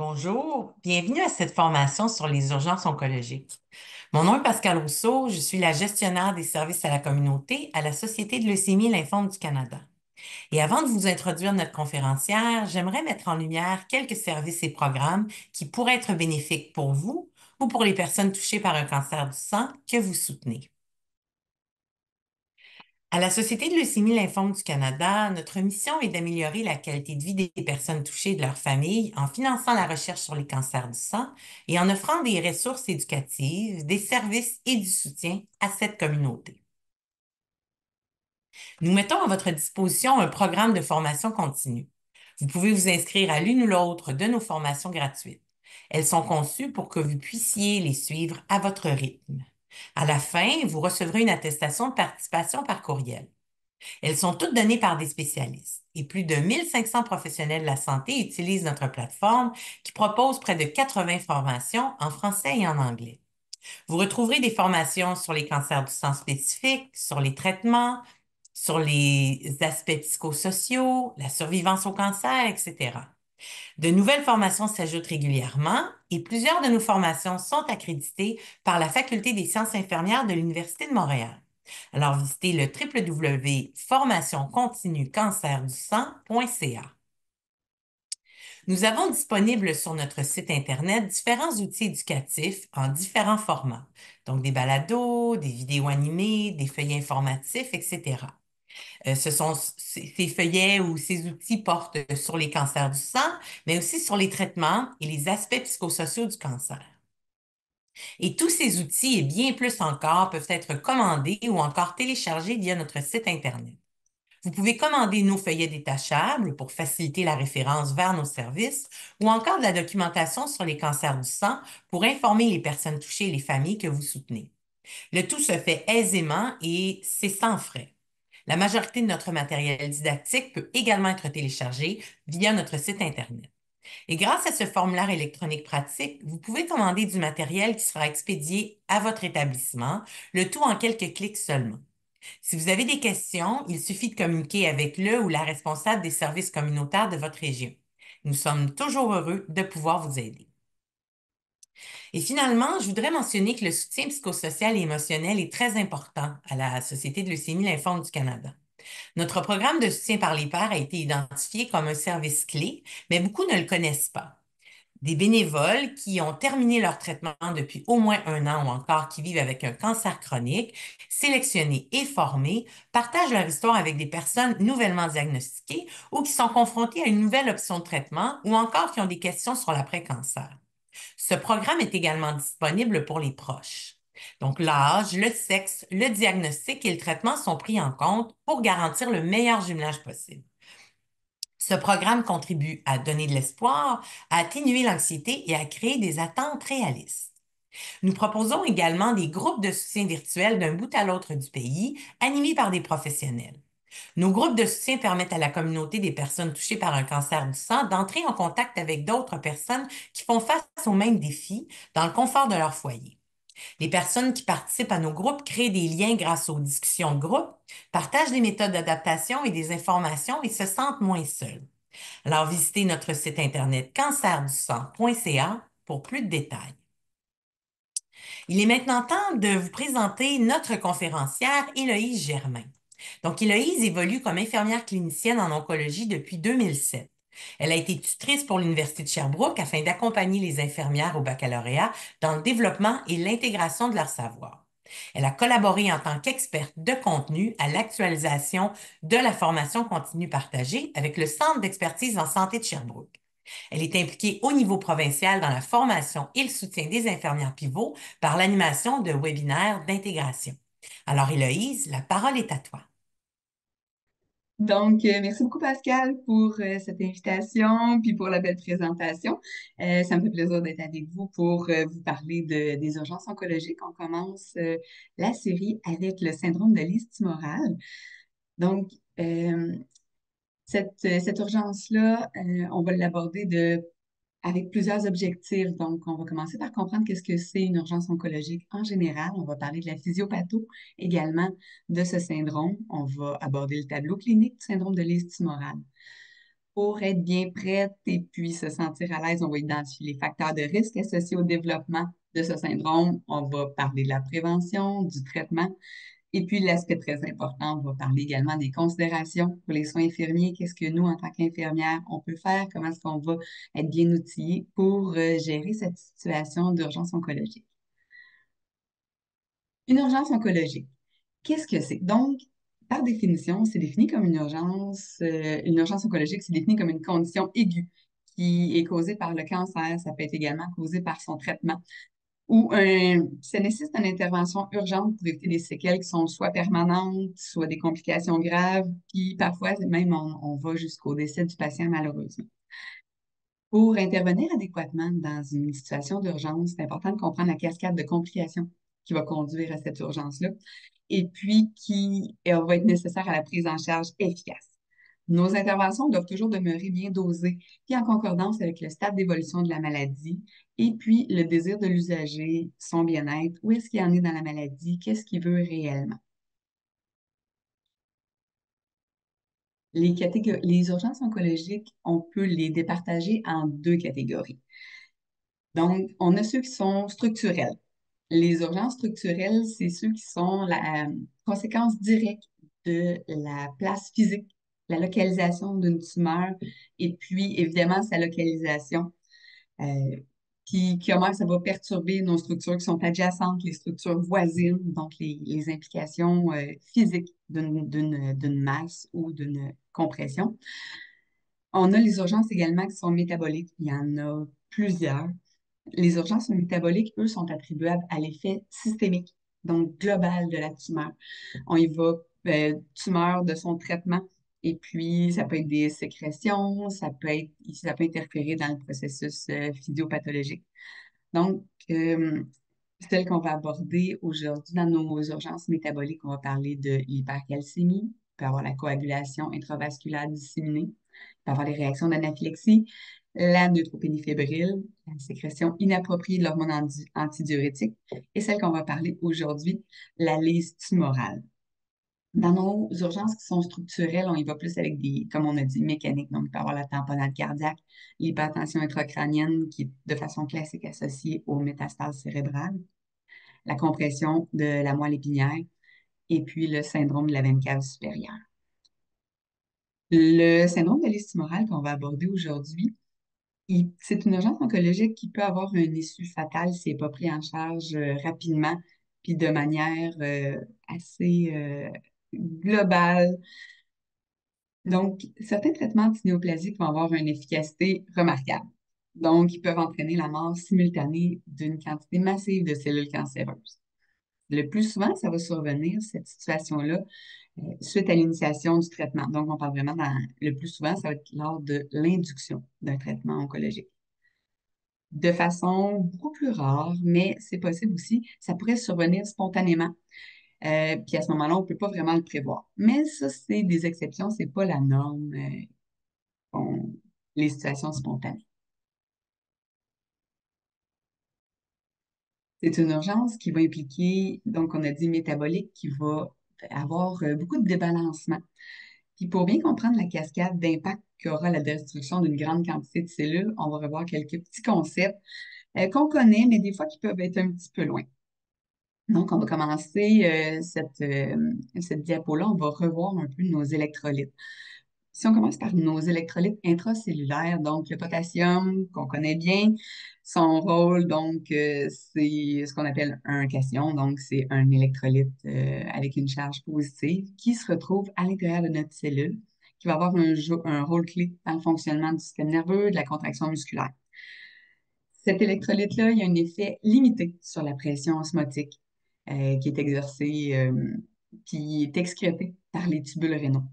Bonjour, bienvenue à cette formation sur les urgences oncologiques. Mon nom est Pascal Rousseau, je suis la gestionnaire des services à la communauté à la Société de leucémie et lymphome du Canada. Et avant de vous introduire notre conférencière, j'aimerais mettre en lumière quelques services et programmes qui pourraient être bénéfiques pour vous ou pour les personnes touchées par un cancer du sang que vous soutenez. À la Société de leucémie et lymphome du Canada, notre mission est d'améliorer la qualité de vie des personnes touchées et de leurs familles en finançant la recherche sur les cancers du sang et en offrant des ressources éducatives, des services et du soutien à cette communauté. Nous mettons à votre disposition un programme de formation continue. Vous pouvez vous inscrire à l'une ou l'autre de nos formations gratuites. Elles sont conçues pour que vous puissiez les suivre à votre rythme. À la fin, vous recevrez une attestation de participation par courriel. Elles sont toutes données par des spécialistes et plus de 1500 professionnels de la santé utilisent notre plateforme qui propose près de 80 formations en français et en anglais. Vous retrouverez des formations sur les cancers du sang spécifiques, sur les traitements, sur les aspects psychosociaux, la survivance au cancer, etc. De nouvelles formations s'ajoutent régulièrement et plusieurs de nos formations sont accréditées par la Faculté des sciences infirmières de l'Université de Montréal. Alors, visitez le www.formationcontinuecancerduSang.ca. Nous avons disponible sur notre site Internet différents outils éducatifs en différents formats, donc des balados, des vidéos animées, des feuillets informatifs, etc. Ces feuillets ou ces outils portent sur les cancers du sang, mais aussi sur les traitements et les aspects psychosociaux du cancer. Et tous ces outils et bien plus encore peuvent être commandés ou encore téléchargés via notre site Internet. Vous pouvez commander nos feuillets détachables pour faciliter la référence vers nos services ou encore de la documentation sur les cancers du sang pour informer les personnes touchées et les familles que vous soutenez. Le tout se fait aisément et c'est sans frais. La majorité de notre matériel didactique peut également être téléchargé via notre site Internet. Et grâce à ce formulaire électronique pratique, vous pouvez commander du matériel qui sera expédié à votre établissement, le tout en quelques clics seulement. Si vous avez des questions, il suffit de communiquer avec le ou la responsable des services communautaires de votre région. Nous sommes toujours heureux de pouvoir vous aider. Et finalement, je voudrais mentionner que le soutien psychosocial et émotionnel est très important à la Société de leucémie lymphome du Canada. Notre programme de soutien par les pairs a été identifié comme un service clé, mais beaucoup ne le connaissent pas. Des bénévoles qui ont terminé leur traitement depuis au moins un an ou encore qui vivent avec un cancer chronique, sélectionnés et formés, partagent leur histoire avec des personnes nouvellement diagnostiquées ou qui sont confrontées à une nouvelle option de traitement ou encore qui ont des questions sur l'après-cancer. Ce programme est également disponible pour les proches. Donc, l'âge, le sexe, le diagnostic et le traitement sont pris en compte pour garantir le meilleur jumelage possible. Ce programme contribue à donner de l'espoir, à atténuer l'anxiété et à créer des attentes réalistes. Nous proposons également des groupes de soutien virtuels d'un bout à l'autre du pays, animés par des professionnels. Nos groupes de soutien permettent à la communauté des personnes touchées par un cancer du sang d'entrer en contact avec d'autres personnes qui font face aux mêmes défis dans le confort de leur foyer. Les personnes qui participent à nos groupes créent des liens grâce aux discussions de groupe, partagent des méthodes d'adaptation et des informations et se sentent moins seuls. Alors, visitez notre site internet cancerdusang.ca pour plus de détails. Il est maintenant temps de vous présenter notre conférencière, Héloïse Germain. Donc, Héloïse évolue comme infirmière clinicienne en oncologie depuis 2007. Elle a été tutrice pour l'Université de Sherbrooke afin d'accompagner les infirmières au baccalauréat dans le développement et l'intégration de leur savoir. Elle a collaboré en tant qu'experte de contenu à l'actualisation de la formation continue partagée avec le Centre d'expertise en santé de Sherbrooke. Elle est impliquée au niveau provincial dans la formation et le soutien des infirmières pivots par l'animation de webinaires d'intégration. Alors, Héloïse, la parole est à toi. Merci beaucoup Pascal pour cette invitation puis pour la belle présentation. Ça me fait plaisir d'être avec vous pour vous parler des urgences oncologiques. On commence la série avec le syndrome de liste morale. Donc, euh, cette urgence-là, on va l'aborder avec plusieurs objectifs. Donc, on va commencer par comprendre qu'est-ce que c'est une urgence oncologique en général. On va parler de la physiopatho également de ce syndrome. On va aborder le tableau clinique du syndrome de liste morale. Pour être bien prête et puis se sentir à l'aise, on va identifier les facteurs de risque associés au développement de ce syndrome. On va parler de la prévention, du traitement. Et puis, l'aspect très important, on va parler également des considérations pour les soins infirmiers. Qu'est-ce que nous, en tant qu'infirmières, on peut faire? Comment est-ce qu'on va être bien outillés pour gérer cette situation d'urgence oncologique? Une urgence oncologique. Qu'est-ce que c'est? Donc, par définition, c'est défini comme une urgence oncologique, c'est défini comme une condition aiguë qui est causée par le cancer. Ça peut être également causé par son traitement ça nécessite une intervention urgente pour éviter des séquelles qui sont soit permanentes, soit des complications graves, puis parfois même on va jusqu'au décès du patient malheureusement. Pour intervenir adéquatement dans une situation d'urgence, c'est important de comprendre la cascade de complications qui va conduire à cette urgence-là et puis qui va être nécessaire à la prise en charge efficace. Nos interventions doivent toujours demeurer bien dosées, puis en concordance avec le stade d'évolution de la maladie, et puis le désir de l'usager, son bien-être, où est-ce qu'il en est dans la maladie, qu'est-ce qu'il veut réellement. Les urgences oncologiques, on peut les départager en deux catégories. Donc, on a ceux qui sont structurels. Les urgences structurelles, c'est ceux qui sont la conséquence directe de la place physique, la localisation d'une tumeur et puis évidemment sa localisation, euh, comment ça va perturber nos structures qui sont adjacentes, les structures voisines, donc les implications physiques d'une masse ou d'une compression. On a les urgences également qui sont métaboliques. Il y en a plusieurs. Les urgences métaboliques, eux, sont attribuables à l'effet systémique, donc global de la tumeur. On y va, tumeur de son traitement, et puis ça peut être des sécrétions, ça peut interférer dans le processus physiopathologique. Donc, celle qu'on va aborder aujourd'hui dans nos urgences métaboliques, on va parler de l'hypercalcémie, il peut y avoir la coagulation intravasculaire disséminée, il peut y avoir les réactions d'anaphylaxie, la neutropénie fébrile, la sécrétion inappropriée de l'hormone antidiurétique, et celle qu'on va parler aujourd'hui, la lyse tumorale. Dans nos urgences qui sont structurelles, on y va plus avec des, comme on a dit, mécaniques. Donc, il peut y avoir la tamponade cardiaque, l'hypertension intracrânienne qui est de façon classique associée aux métastases cérébrales, la compression de la moelle épinière et puis le syndrome de la veine cave supérieure. Le syndrome de l'hyste tumorale qu'on va aborder aujourd'hui, c'est une urgence oncologique qui peut avoir une issue fatale si elle n'est pas prise en charge rapidement puis de manière assez globale. Donc, certains traitements antinéoplasiques vont avoir une efficacité remarquable. Donc, ils peuvent entraîner la mort simultanée d'une quantité massive de cellules cancéreuses. Le plus souvent, ça va survenir, cette situation-là, suite à l'initiation du traitement. Donc, on parle vraiment le plus souvent, ça va être lors de l'induction d'un traitement oncologique. De façon beaucoup plus rare, mais c'est possible aussi, ça pourrait survenir spontanément. Puis à ce moment-là, on ne peut pas vraiment le prévoir. Mais ça, c'est des exceptions, c'est pas la norme, les situations spontanées. C'est une urgence qui va impliquer, donc on a dit métabolique, qui va avoir beaucoup de débalancement. Puis pour bien comprendre la cascade d'impact qu'aura la destruction d'une grande quantité de cellules, on va revoir quelques petits concepts qu'on connaît, mais des fois qui peuvent être un petit peu loin. Donc, on va commencer cette diapo-là, on va revoir un peu nos électrolytes. Si on commence par nos électrolytes intracellulaires, donc le potassium qu'on connaît bien, son rôle, donc, c'est ce qu'on appelle un cation, donc c'est un électrolyte avec une charge positive qui se retrouve à l'intérieur de notre cellule, qui va avoir un rôle clé dans le fonctionnement du système nerveux, de la contraction musculaire. Cet électrolyte-là, il y a un effet limité sur la pression osmotique qui est exercée, qui est excrétée par les tubules rénaux.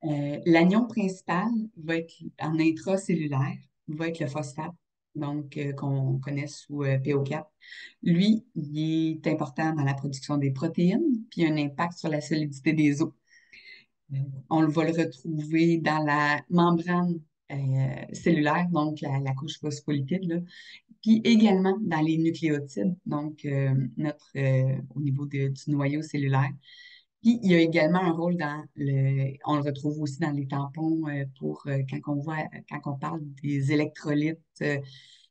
L'anion principal va être en intracellulaire, va être le phosphate, donc qu'on connaît sous PO4. Lui, il est important dans la production des protéines, puis il a un impact sur la solidité des os. On va le retrouver dans la membrane cellulaire, donc la couche phospholipide, là, puis également dans les nucléotides, donc au niveau du noyau cellulaire. Puis, il y a également un rôle on le retrouve aussi dans les tampons pour quand on parle des électrolytes,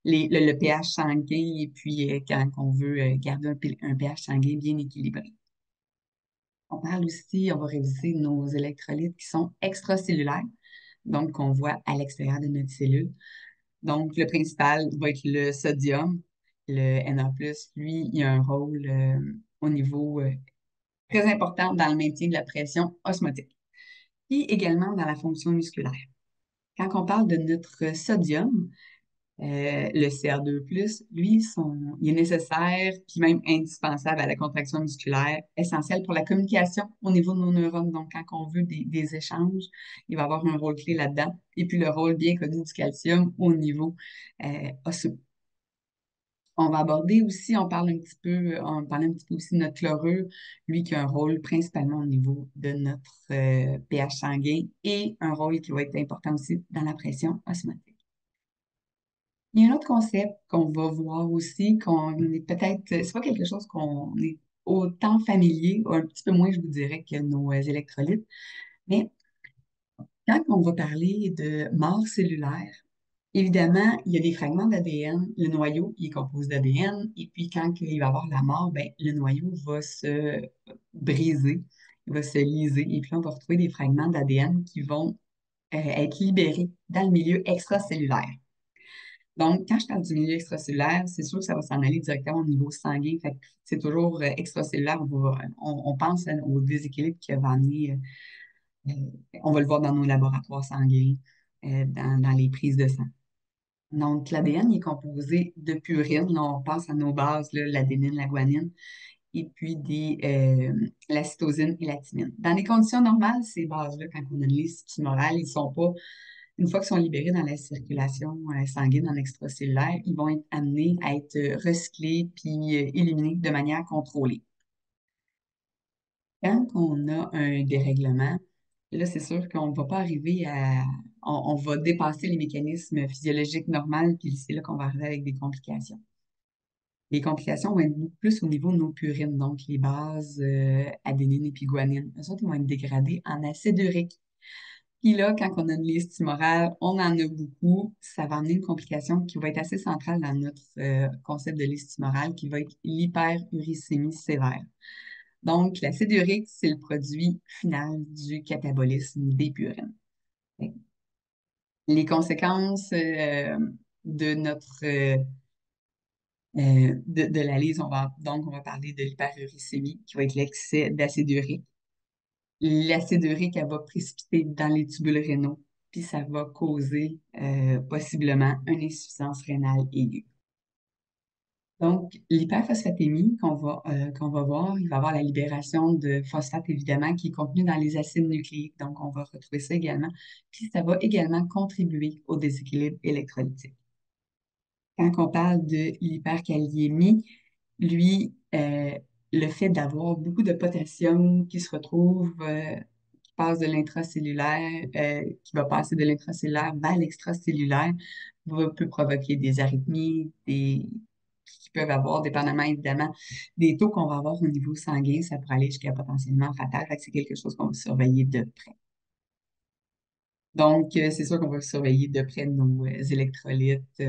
le pH sanguin, et puis quand on veut garder un pH sanguin bien équilibré. On parle aussi, on va réviser nos électrolytes qui sont extracellulaires, donc qu'on voit à l'extérieur de notre cellule. Donc, le principal va être le sodium, le Na+. Lui, il a un rôle au niveau très important dans le maintien de la pression osmotique, puis également dans la fonction musculaire. Quand on parle de notre sodium, le Cr2+, lui, il est nécessaire, puis même indispensable à la contraction musculaire, essentiel pour la communication au niveau de nos neurones. Donc, quand on veut des échanges, il va avoir un rôle clé là-dedans. Et puis, le rôle bien connu du calcium au niveau osseux. On va aborder aussi, on parle un petit peu aussi de notre chlorure, lui qui a un rôle principalement au niveau de notre pH sanguin et un rôle qui va être important aussi dans la pression osmotique. Il y a un autre concept qu'on va voir aussi, qu'on est peut-être, c'est pas quelque chose qu'on est autant familier, ou un petit peu moins, je vous dirais, que nos électrolytes, mais quand on va parler de mort cellulaire, évidemment, il y a des fragments d'ADN. Le noyau, il est composé d'ADN. Et puis, quand il va y avoir la mort, ben, le noyau va se briser, il va se liser. Et puis, on va retrouver des fragments d'ADN qui vont être libérés dans le milieu extracellulaire. Donc, quand je parle du milieu extracellulaire, c'est sûr que ça va s'en aller directement au niveau sanguin. Fait que c'est toujours extracellulaire. On pense au déséquilibre qui va amener, on va le voir dans nos laboratoires sanguins, dans les prises de sang. Donc, l'ADN est composé de purines. Là, on pense à nos bases, l'adénine, la guanine, et puis la cytosine et la thymine. Dans les conditions normales, ces bases-là, quand on analyse tumorale, ils sont pas, une fois qu'ils sont libérés dans la circulation sanguine en extracellulaire, ils vont être amenés à être recyclés puis éliminés de manière contrôlée. Quand on a un dérèglement, là, c'est sûr qu'on ne va pas arriver à... On va dépasser les mécanismes physiologiques normaux, puis c'est là qu'on va arriver avec des complications. Les complications vont être beaucoup plus au niveau de nos purines, donc les bases adénine et puis guanine. Eux autres, ils vont être dégradés en acide urique. Puis là, quand on a une liste tumorale, on en a beaucoup. Ça va amener une complication qui va être assez centrale dans notre concept de liste tumorale, qui va être l'hyperuricémie sévère. Donc, l'acide urique, c'est le produit final du catabolisme des purines. Les conséquences de notre de la lise, on va parler de l'hyperuricémie, qui va être l'excès d'acide urique. L'acide urique, elle va précipiter dans les tubules rénaux, puis ça va causer possiblement une insuffisance rénale aiguë. Donc, l'hyperphosphatémie qu'on va voir, il va y avoir la libération de phosphate, évidemment, qui est contenu dans les acides nucléiques. Donc, on va retrouver ça également. Puis, ça va également contribuer au déséquilibre électrolytique. Quand on parle de l'hyperkaliémie, lui, le fait d'avoir beaucoup de potassium qui se retrouve, qui passe de l'intracellulaire, qui va passer de l'intracellulaire vers l'extracellulaire, peut provoquer des arythmies, qui peuvent avoir, dépendamment évidemment des taux qu'on va avoir au niveau sanguin, ça pourrait aller jusqu'à potentiellement fatal. Fait que c'est quelque chose qu'on va surveiller de près. Donc, c'est sûr qu'on va surveiller de près nos électrolytes,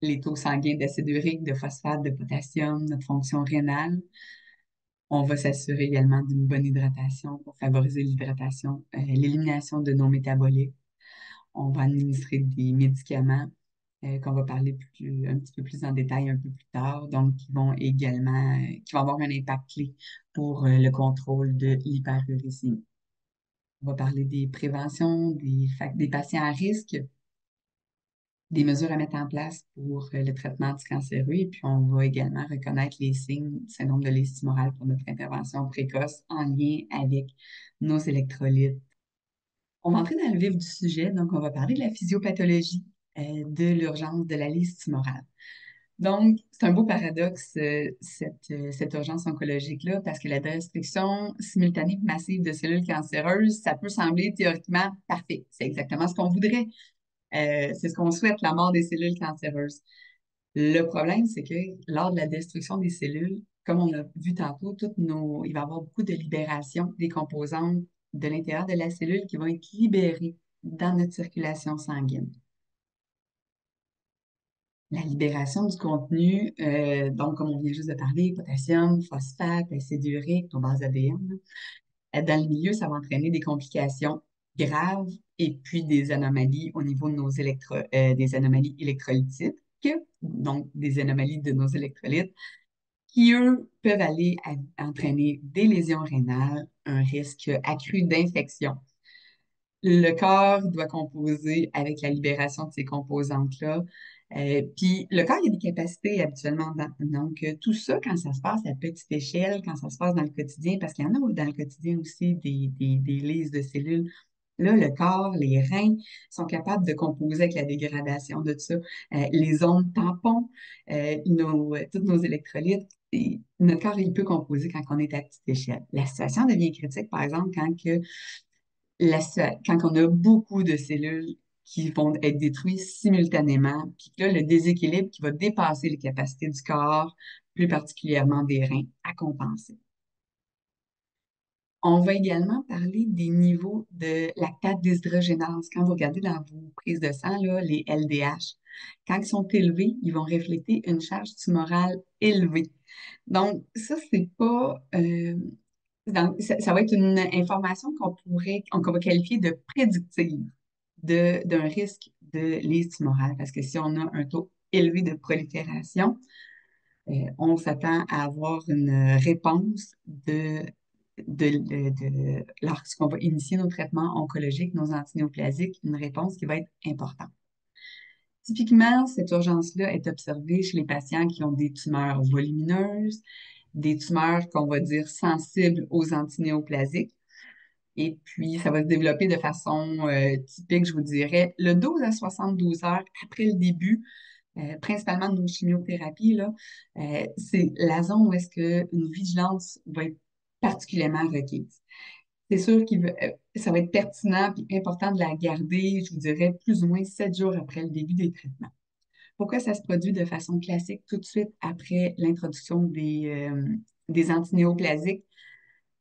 les taux sanguins d'acide urique, de phosphate, de potassium, notre fonction rénale. On va s'assurer également d'une bonne hydratation pour favoriser l'hydratation, l'élimination de nos métabolites. On va administrer des médicaments qu'on va parler un petit peu plus en détail un peu plus tard, donc qui vont avoir un impact clé pour le contrôle de l'hyperuricémie. On va parler des préventions, des patients à risque, des mesures à mettre en place pour le traitement anticancéreux, et puis on va également reconnaître les signes du syndrome de liste tumorale pour notre intervention précoce en lien avec nos électrolytes. On va entrer dans le vif du sujet, donc on va parler de la physiopathologie de l'urgence de la liste tumorale. Donc, c'est un beau paradoxe, cette urgence oncologique-là, parce que la destruction simultanée et massive de cellules cancéreuses, ça peut sembler théoriquement parfait. C'est exactement ce qu'on voudrait. C'est ce qu'on souhaite, la mort des cellules cancéreuses. Le problème, c'est que lors de la destruction des cellules, comme on l'a vu tantôt, il va y avoir beaucoup de libération des composantes de l'intérieur de la cellule qui vont être libérées dans notre circulation sanguine. La libération du contenu, donc comme on vient juste de parler, potassium, phosphate, acide urique, nos bases ADN, dans le milieu, ça va entraîner des complications graves et puis des anomalies au niveau de des anomalies électrolytiques, donc des anomalies de nos électrolytes, qui, eux, peuvent aller entraîner des lésions rénales, un risque accru d'infection. Le corps doit composer avec la libération de ces composantes-là. Puis le corps, il y a des capacités habituellement. Donc, tout ça, quand ça se passe à petite échelle, quand ça se passe dans le quotidien, parce qu'il y en a dans le quotidien aussi des listes de cellules, là, le corps, les reins sont capables de composer avec la dégradation de tout ça. Les ondes tampons, tous nos électrolytes, et notre corps, il peut composer quand on est à petite échelle. La situation devient critique, par exemple, quand on a beaucoup de cellules qui vont être détruites simultanément, puis que là, le déséquilibre qui va dépasser les capacités du corps, plus particulièrement des reins, à compenser. On va également parler des niveaux de lactate déshydrogénase. Quand vous regardez dans vos prises de sang, là, les LDH, quand ils sont élevés, ils vont refléter une charge tumorale élevée. Donc, ça, c'est pas, ça va être une information qu'on va qualifier de prédictive d'un risque de lise tumorale. Parce que si on a un taux élevé de prolifération, on s'attend à avoir une réponse lorsqu'on va initier nos traitements oncologiques, nos antinéoplasiques, une réponse qui va être importante. Typiquement, cette urgence-là est observée chez les patients qui ont des tumeurs volumineuses, des tumeurs qu'on va dire sensibles aux antinéoplasiques. Et puis, ça va se développer de façon typique, je vous dirais, le 12 à 72 heures après le début, principalement de nos chimiothérapies, là, c'est la zone où est-ce qu'une vigilance va être particulièrement requise. C'est sûr que ça va être pertinent et important de la garder, je vous dirais, plus ou moins 7 jours après le début des traitements. Pourquoi ça se produit de façon classique tout de suite après l'introduction des antinéoplasiques?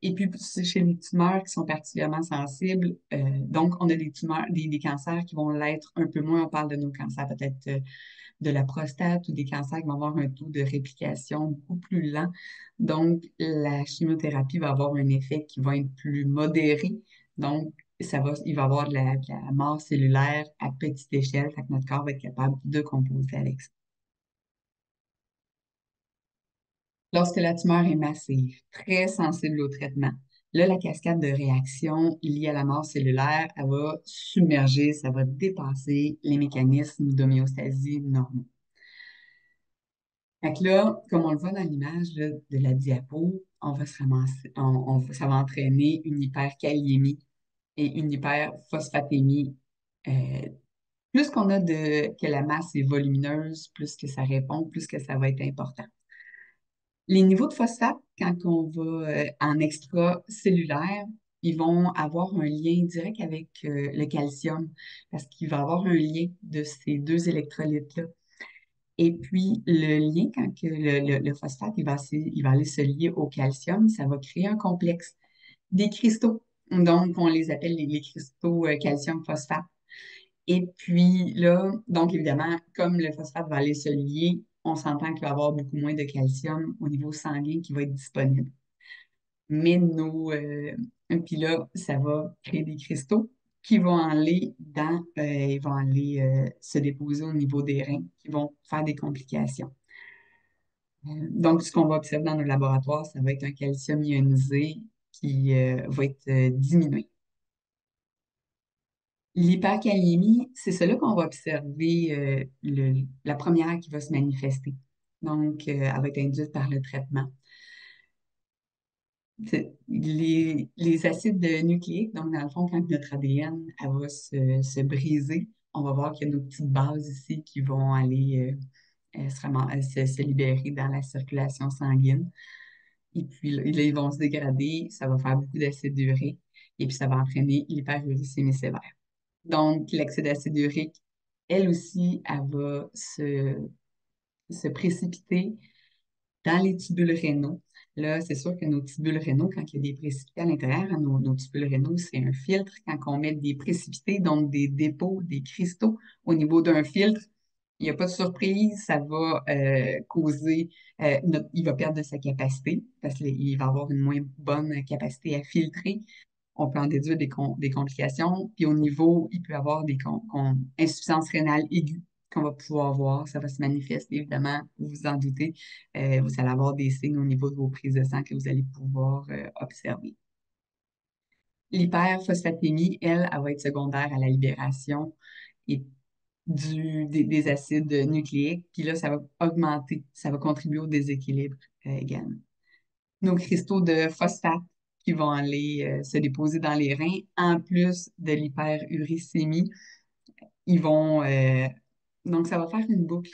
Et puis, c'est chez les tumeurs qui sont particulièrement sensibles, donc on a des tumeurs, des cancers qui vont l'être un peu moins. On parle de nos cancers peut-être de la prostate ou des cancers qui vont avoir un taux de réplication beaucoup plus lent. Donc, la chimiothérapie va avoir un effet qui va être plus modéré. Donc, il va y avoir de la mort cellulaire à petite échelle, fait que notre corps va être capable de composer avec ça. Lorsque la tumeur est massive, très sensible au traitement, là, la cascade de réactions liées à la mort cellulaire, elle va submerger, ça va dépasser les mécanismes d'homéostasie normaux. Fait que là, comme on le voit dans l'image là, de la diapo, on va se ramasser, ça va entraîner une hyperkaliémie et une hyperphosphatémie. Euh, Plus que la masse est volumineuse, plus que ça répond, plus que ça va être important. Les niveaux de phosphate, quand on va en extracellulaire, ils vont avoir un lien direct avec le calcium parce qu'il va avoir un lien de ces deux électrolytes-là. Et puis, le lien, quand que le phosphate, il va aller se lier au calcium, ça va créer un complexe. Des cristaux. Donc, on les appelle les cristaux calcium-phosphate. Et puis là, donc évidemment, comme le phosphate va aller se lier, on s'entend qu'il va y avoir beaucoup moins de calcium au niveau sanguin qui va être disponible. Mais puis là, ça va créer des cristaux qui vont ils vont aller se déposer au niveau des reins, qui vont faire des complications. Donc, ce qu'on va observer dans nos laboratoires, ça va être un calcium ionisé qui va être diminué. L'hyperkaliémie, c'est cela qu'on va observer, la première qui va se manifester. Donc, elle va être induite par le traitement. Les acides nucléiques, donc dans le fond, quand notre ADN elle va se briser, on va voir qu'il y a nos petites bases ici qui vont aller se libérer dans la circulation sanguine. Et puis là, ils vont se dégrader, ça va faire beaucoup d'acide urique et puis ça va entraîner l'hyperuricémie sévère. Donc, l'acide acide urique, elle aussi, elle va se précipiter Dans les tubules rénaux, là, c'est sûr que nos tubules rénaux, quand il y a des précipités à l'intérieur, hein, nos tubules rénaux, c'est un filtre. Quand on met des précipités, donc des dépôts, des cristaux au niveau d'un filtre, il n'y a pas de surprise, ça va causer, il va perdre de sa capacité parce qu'il va avoir une moins bonne capacité à filtrer. On peut en déduire des complications. Puis au niveau, il peut y avoir des insuffisances rénales aiguës qu'on va pouvoir voir. Ça va se manifester, évidemment, vous vous en doutez. Vous allez avoir des signes au niveau de vos prises de sang que vous allez pouvoir observer. L'hyperphosphatémie, elle va être secondaire à la libération et des acides nucléiques. Puis là, ça va augmenter, ça va contribuer au déséquilibre également. Nos cristaux de phosphate qui vont aller se déposer dans les reins, en plus de l'hyperuricémie, ils vont donc ça va faire une boucle,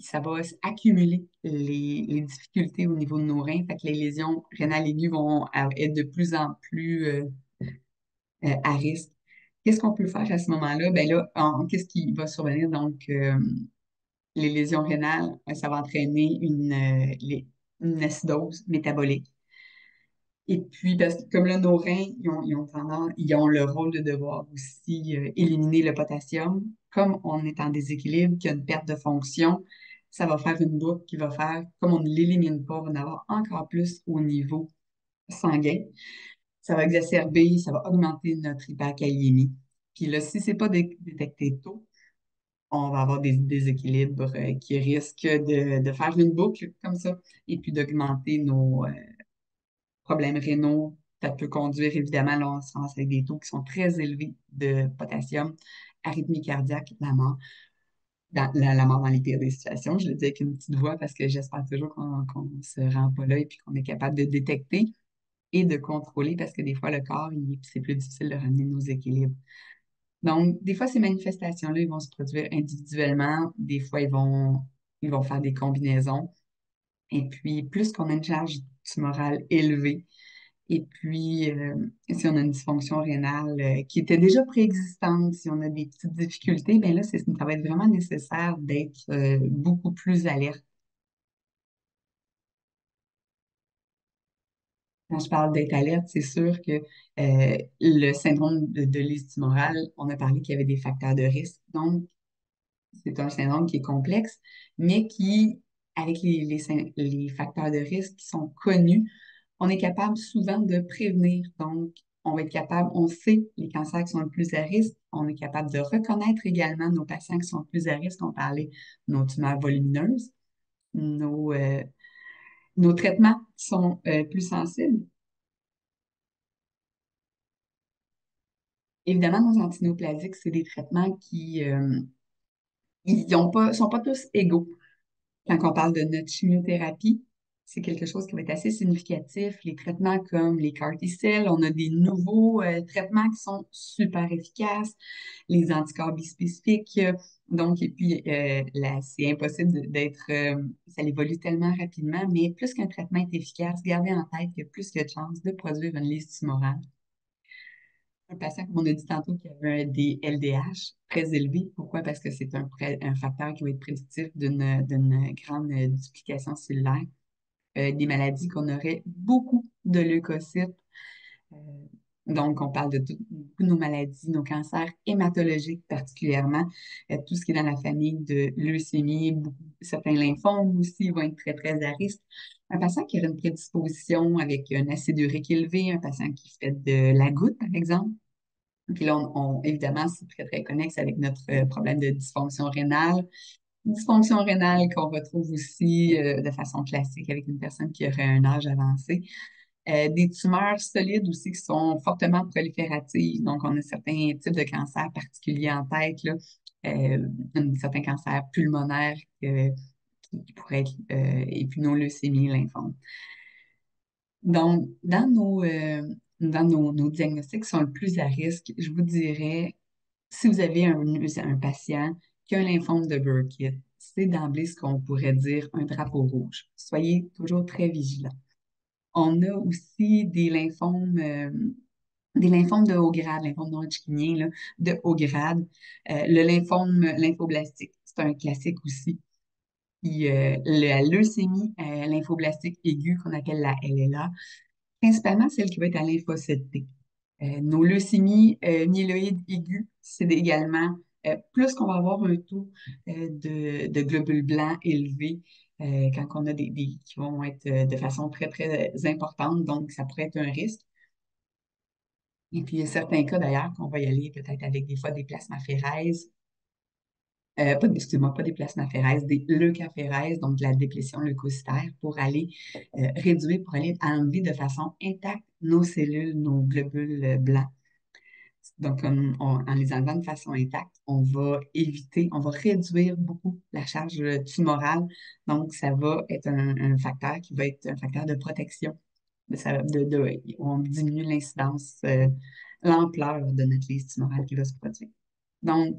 ça va accumuler les difficultés au niveau de nos reins, fait que les lésions rénales aiguës vont être de plus en plus à risque. Qu'est-ce qu'on peut faire à ce moment-là? Ben là, qu'est-ce qui va survenir? Donc, les lésions rénales, ça va entraîner une acidose métabolique. Et puis, parce que comme là, nos reins, ils ont le rôle de devoir aussi éliminer le potassium. Comme on est en déséquilibre, qu'il y a une perte de fonction, ça va faire une boucle qui va faire, comme on ne l'élimine pas, on va en avoir encore plus au niveau sanguin. Ça va exacerber, ça va augmenter notre hyperkaliémie. Puis là, si c'est pas détecté tôt, on va avoir des déséquilibres qui risquent de faire une boucle comme ça et puis d'augmenter nos problèmes rénaux. Ça peut conduire, évidemment, là, on se ramasse avec des taux qui sont très élevés de potassium, arythmie cardiaque, la mort. La mort dans les pires des situations. Je le dis avec une petite voix parce que j'espère toujours qu'on ne se rend pas là et puis qu'on est capable de détecter et de contrôler parce que des fois, le corps, c'est plus difficile de ramener nos équilibres. Donc, des fois, ces manifestations-là, ils vont se produire individuellement. Des fois, ils vont faire des combinaisons. Et puis, plus qu'on a une charge tumorale élevée, et puis, si on a une dysfonction rénale qui était déjà préexistante, si on a des petites difficultés, bien là, ça va être vraiment nécessaire d'être beaucoup plus alerte. Quand je parle d'être alerte, c'est sûr que le syndrome de lise tumorale, on a parlé qu'il y avait des facteurs de risque. Donc, c'est un syndrome qui est complexe, mais qui, avec les facteurs de risque qui sont connus, on est capable souvent de prévenir. Donc, on va être capable, on sait les cancers qui sont le plus à risque. On est capable de reconnaître également nos patients qui sont le plus à risque. On parlait de nos tumeurs volumineuses, nos, euh, nos traitements qui sont plus sensibles. Évidemment, nos antinéoplasiques, c'est des traitements qui sont pas tous égaux. Quand on parle de notre chimiothérapie, c'est quelque chose qui va être assez significatif. Les traitements comme les CAR T-cells, on a des nouveaux traitements qui sont super efficaces, les anticorps bispécifiques. Donc, et puis, là, c'est impossible d'être, ça évolue tellement rapidement, mais plus qu'un traitement est efficace, gardez en tête qu'il y a plus de chances de produire une liste tumorale. Un patient, comme on a dit tantôt, qui avait des LDH très élevés. Pourquoi? Parce que c'est un facteur qui va être prédictif d'une grande duplication cellulaire. Des maladies qu'on aurait beaucoup de leucocytes. Euh, donc, on parle de beaucoup de nos maladies, nos cancers hématologiques particulièrement, tout ce qui est dans la famille de leucémie, certains lymphomes aussi vont être très, très à risque. Un patient qui aurait une prédisposition avec un acide urique élevé, un patient qui fait de la goutte, par exemple, puis là, évidemment, c'est très, très connexe avec notre problème de dysfonction rénale. Dysfonction rénale qu'on retrouve aussi de façon classique avec une personne qui aurait un âge avancé. Des tumeurs solides aussi qui sont fortement prolifératives. Donc, on a certains types de cancers particuliers en tête, là. Certains cancers pulmonaires qui pourraient être, et puis nos leucémies, lymphome. Donc, nos diagnostics qui sont le plus à risque, je vous dirais, si vous avez un patient qui a un lymphome de Burkitt, c'est d'emblée ce qu'on pourrait dire un drapeau rouge. Soyez toujours très vigilants. On a aussi des lymphomes de haut grade, lymphome non-hodgkinien, là, de haut grade. Le lymphome lymphoblastique, c'est un classique aussi. La leucémie lymphoblastique aiguë qu'on appelle la LLA, principalement celle qui va être à lymphocyte T. Nos leucémies myéloïdes aiguës, c'est également plus qu'on va avoir un taux de globules blancs élevé quand on a qui vont être de façon très, très importante, donc ça pourrait être un risque. Et puis, il y a certains cas d'ailleurs qu'on va y aller peut-être avec des fois des plasmaphérèses, excusez-moi, pas des plasmaphérèses, des leucaphérèses, donc de la déplétion leucocytaire pour aller réduire, pour aller enlever de façon intacte nos cellules, nos globules blancs. Donc, en les enlevant de façon intacte, on va éviter, on va réduire beaucoup la charge tumorale. Donc, ça va être un facteur qui va être un facteur de protection. On diminue l'incidence, l'ampleur de notre lise tumorale qui va se produire. Donc,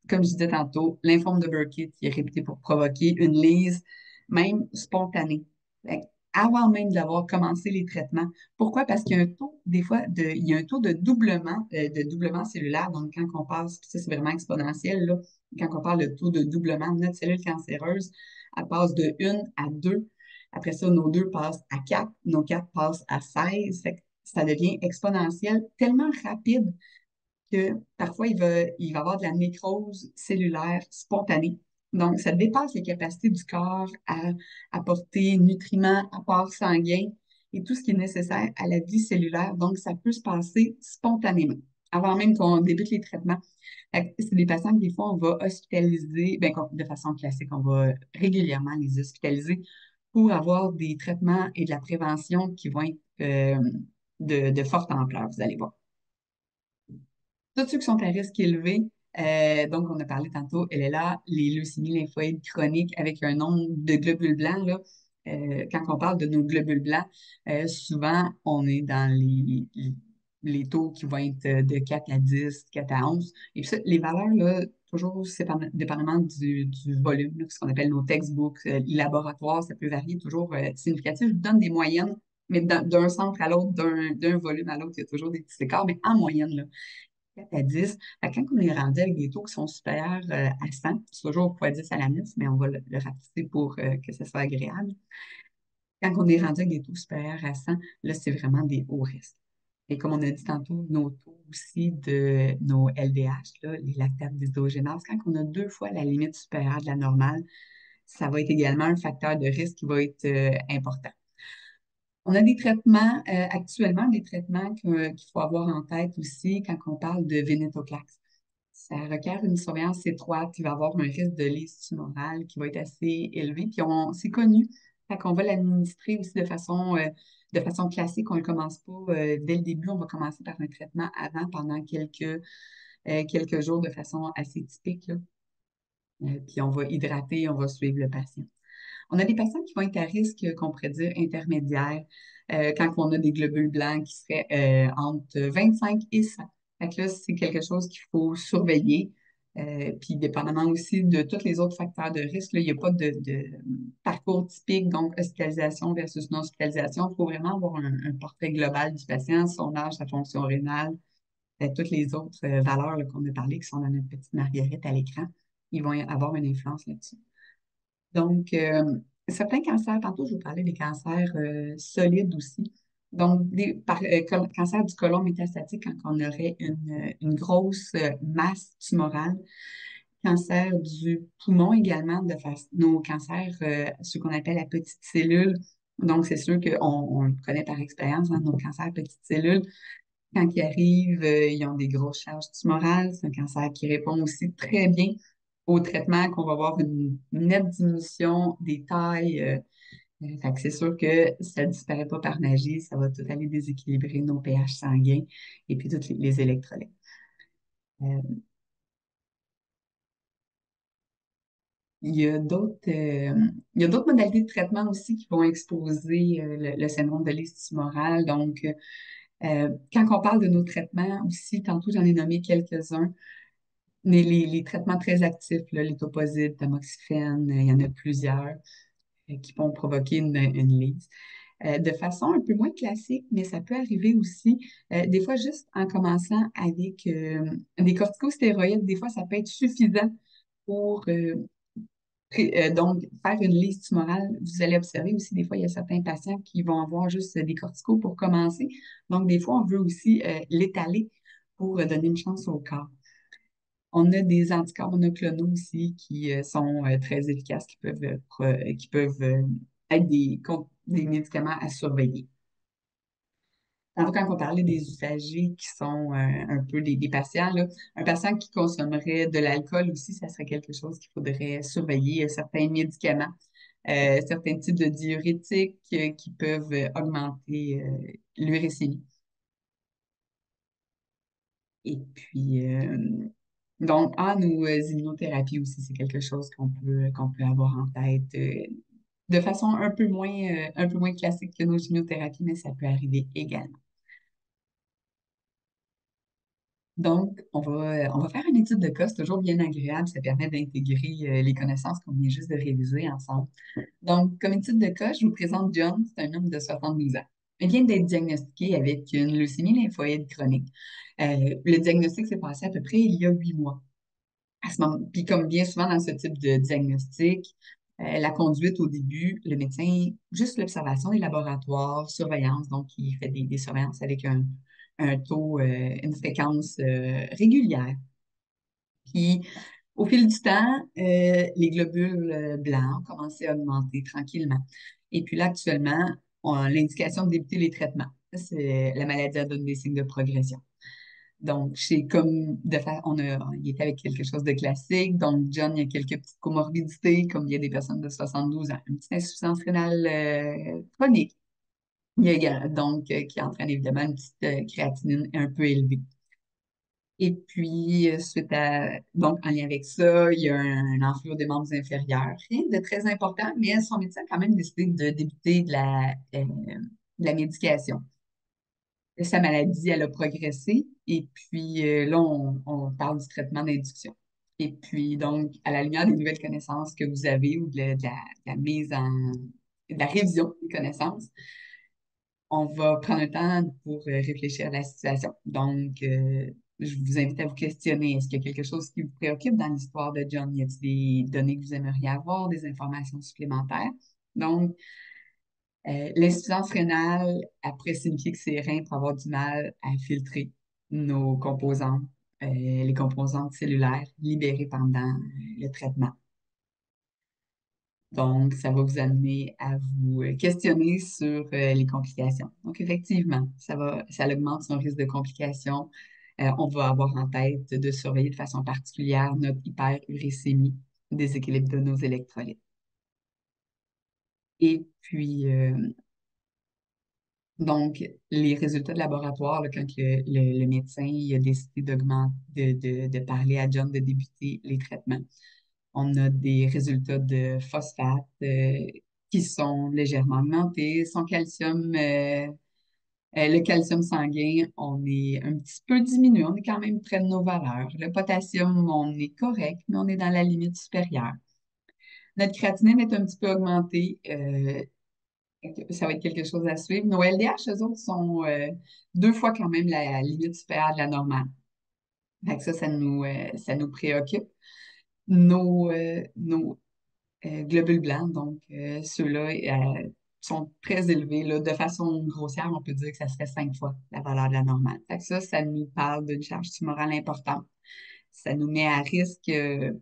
comme je disais tantôt, l'informe de Burkitt qui est réputé pour provoquer une lise même spontanée. Fait que avant même d'avoir commencé les traitements. Pourquoi? Parce qu'il y a un taux, des fois, il y a un taux de doublement cellulaire. Donc, quand on passe, puis ça, c'est vraiment exponentiel, là, quand on parle de taux de doublement de notre cellule cancéreuse, elle passe de 1 à 2. Après ça, nos 2 passent à 4, nos 4 passent à 16. Fait que ça devient exponentiel, tellement rapide que parfois, il va avoir de la nécrose cellulaire spontanée. Donc, ça dépasse les capacités du corps à apporter nutriments, apports sanguins et tout ce qui est nécessaire à la vie cellulaire. Donc, ça peut se passer spontanément, avant même qu'on débute les traitements. C'est des patients que des fois, on va hospitaliser, ben, de façon classique, on va régulièrement les hospitaliser pour avoir des traitements et de la prévention qui vont être de forte ampleur, vous allez voir. Tous ceux qui sont à risque élevé, donc on a parlé tantôt, elle est là, les leucémies lymphoïdes chroniques avec un nombre de globules blancs, là, quand on parle de nos globules blancs, souvent on est dans les taux qui vont être de 4 à 10, 4 à 11. Et puis ça, les valeurs, là, toujours dépendamment du volume, là, ce qu'on appelle nos textbooks, laboratoires, ça peut varier toujours significatif. Je vous donne des moyennes, mais d'un centre à l'autre, d'un volume à l'autre, il y a toujours des petits écarts, mais en moyenne, là. 4 à 10. Fait que quand on est rendu avec des taux qui sont supérieurs à 100, c'est toujours fois 10 à la 9, mais on va le rapetisser pour que ce soit agréable. Quand on est rendu avec des taux supérieurs à 100, là, c'est vraiment des hauts risques. Et comme on a dit tantôt, nos taux aussi de nos LDH, là, les lactates déshydragénases, quand on a 2 fois la limite supérieure de la normale, ça va être également un facteur de risque qui va être important. On a des traitements, actuellement, des traitements qu'il faut avoir en tête aussi quand on parle de vénétoclax. Ça requiert une surveillance étroite. Il va y avoir un risque de lise tumorale qui va être assez élevé. Puis c'est connu. Fait qu'on va l'administrer aussi de façon classique. On ne le commence pas dès le début. On va commencer par un traitement avant, pendant quelques jours de façon assez typique, là. Puis on va hydrater, on va suivre le patient. On a des patients qui vont être à risque, qu'on pourrait dire, intermédiaire, quand on a des globules blancs qui seraient entre 25 et 100. Fait que là, c'est quelque chose qu'il faut surveiller. Puis, dépendamment aussi de tous les autres facteurs de risque, là, il n'y a pas de parcours typique, donc hospitalisation versus non-hospitalisation. Il faut vraiment avoir un portrait global du patient, son âge, sa fonction rénale, toutes les autres valeurs là, qu'on a parlé, qui sont dans notre petite marguerite à l'écran. Ils vont avoir une influence là-dessus. Donc, certains cancers, tantôt je vous parlais des cancers solides aussi. Donc, cancer du côlon métastatique quand on aurait une grosse masse tumorale. Cancer du poumon également, nos cancers, ce qu'on appelle la petite cellule. Donc, c'est sûr qu'on le connaît par expérience, hein, nos cancers petites cellules. Quand ils arrivent, ils ont des grosses charges tumorales. C'est un cancer qui répond aussi très bien au traitement, qu'on va avoir une nette diminution des tailles. Fait que c'est sûr que ça ne disparaît pas par magie, ça va tout aller déséquilibrer nos pH sanguins et puis tous les électrolytes. Euh, il y a d'autres modalités de traitement aussi qui vont exposer le syndrome de lise tumorale. Donc, quand on parle de nos traitements aussi, tantôt j'en ai nommé quelques-uns, mais les traitements très actifs, là, l'étoposide, tamoxifène, il y en a plusieurs qui vont provoquer une lise. De façon un peu moins classique, mais ça peut arriver aussi, des fois juste en commençant avec des corticostéroïdes, des fois ça peut être suffisant pour Donc, faire une liste tumorale, vous allez observer aussi, des fois, il y a certains patients qui vont avoir juste des corticos pour commencer. Donc, des fois, on veut aussi l'étaler pour donner une chance au corps. On a des anticorps monoclonaux aussi qui sont très efficaces, qui peuvent être des médicaments à surveiller. Tantôt, quand on parlait des usagers qui sont un peu des patients, là, un patient qui consommerait de l'alcool aussi, ça serait quelque chose qu'il faudrait surveiller. Certains médicaments, certains types de diurétiques qui peuvent augmenter l'uricémie. Et puis, donc, nos immunothérapies aussi, c'est quelque chose qu'on peut avoir en tête de façon un peu moins classique que nos immunothérapies, mais ça peut arriver également. Donc, on va faire une étude de cas, c'est toujours bien agréable, ça permet d'intégrer les connaissances qu'on vient juste de réviser ensemble. Donc, comme étude de cas, je vous présente John, c'est un homme de 72 ans. Il vient d'être diagnostiqué avec une leucémie lymphoïde chronique. Le diagnostic s'est passé à peu près il y a 8 mois. À ce moment, puis comme bien souvent dans ce type de diagnostic, la conduite au début, le médecin, juste l'observation des laboratoires, surveillance, donc il fait des surveillances avec un taux, une fréquence régulière. Puis au fil du temps, les globules blancs ont commencé à augmenter tranquillement. Et puis là, actuellement, on a l'indication de débuter les traitements. La maladie a donné des signes de progression. Donc, c'est comme il était avec quelque chose de classique. Donc, John, il y a quelques petites comorbidités, comme il y a des personnes de 72 ans. Une petite insuffisance rénale chronique. Donc, qui entraîne évidemment une petite créatinine un peu élevée. Et puis, donc, en lien avec ça, il y a un enflure des membres inférieurs. Rien de très important, mais son médecin a quand même décidé de débuter de la médication. Sa maladie, elle a progressé. Et puis là, on parle du traitement d'induction. Et puis, donc, à la lumière des nouvelles connaissances que vous avez ou de la mise de la révision des connaissances, on va prendre le temps pour réfléchir à la situation. Donc, je vous invite à vous questionner. Est-ce qu'il y a quelque chose qui vous préoccupe dans l'histoire de John? Y a-t-il des données que vous aimeriez avoir, des informations supplémentaires? Donc, l'insuffisance rénale après signifier que ses reins peuvent avoir du mal à filtrer nos composantes, les composantes cellulaires libérées pendant le traitement. Donc, ça va vous amener à vous questionner sur les complications. Donc, effectivement, ça augmente son risque de complications. On va avoir en tête de surveiller de façon particulière notre hyperuricémie, déséquilibre de nos électrolytes. Et puis, donc, les résultats de laboratoire, là, quand le médecin il a décidé de parler à John de débuter les traitements, on a des résultats de phosphate qui sont légèrement augmentés. Le calcium sanguin, on est un petit peu diminué. On est quand même près de nos valeurs. Le potassium, on est correct, mais on est dans la limite supérieure. Notre créatinine est un petit peu augmentée. Ça va être quelque chose à suivre. Nos LDH, eux autres, sont 2 fois quand même la limite supérieure de la normale. Fait que ça nous préoccupe. Nos globules blancs, donc ceux-là sont très élevés. Là, de façon grossière, on peut dire que ça serait 5 fois la valeur de la normale. Fait que ça nous parle d'une charge tumorale importante. Ça nous met à risque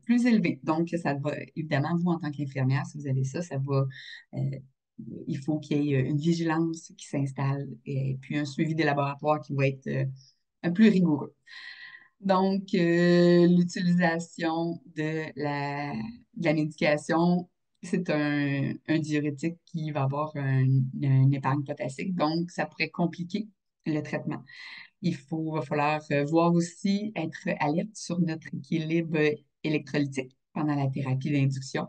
plus élevé. Donc, ça va, évidemment, vous, en tant qu'infirmière, si vous avez ça, euh, il faut qu'il y ait une vigilance qui s'installe et puis un suivi des laboratoires qui va être un plus rigoureux. Donc, l'utilisation de la médication, c'est un diurétique qui va avoir une épargne potassique, donc ça pourrait compliquer le traitement. Va falloir voir aussi, être alerte sur notre équilibre électrolytique pendant la thérapie d'induction.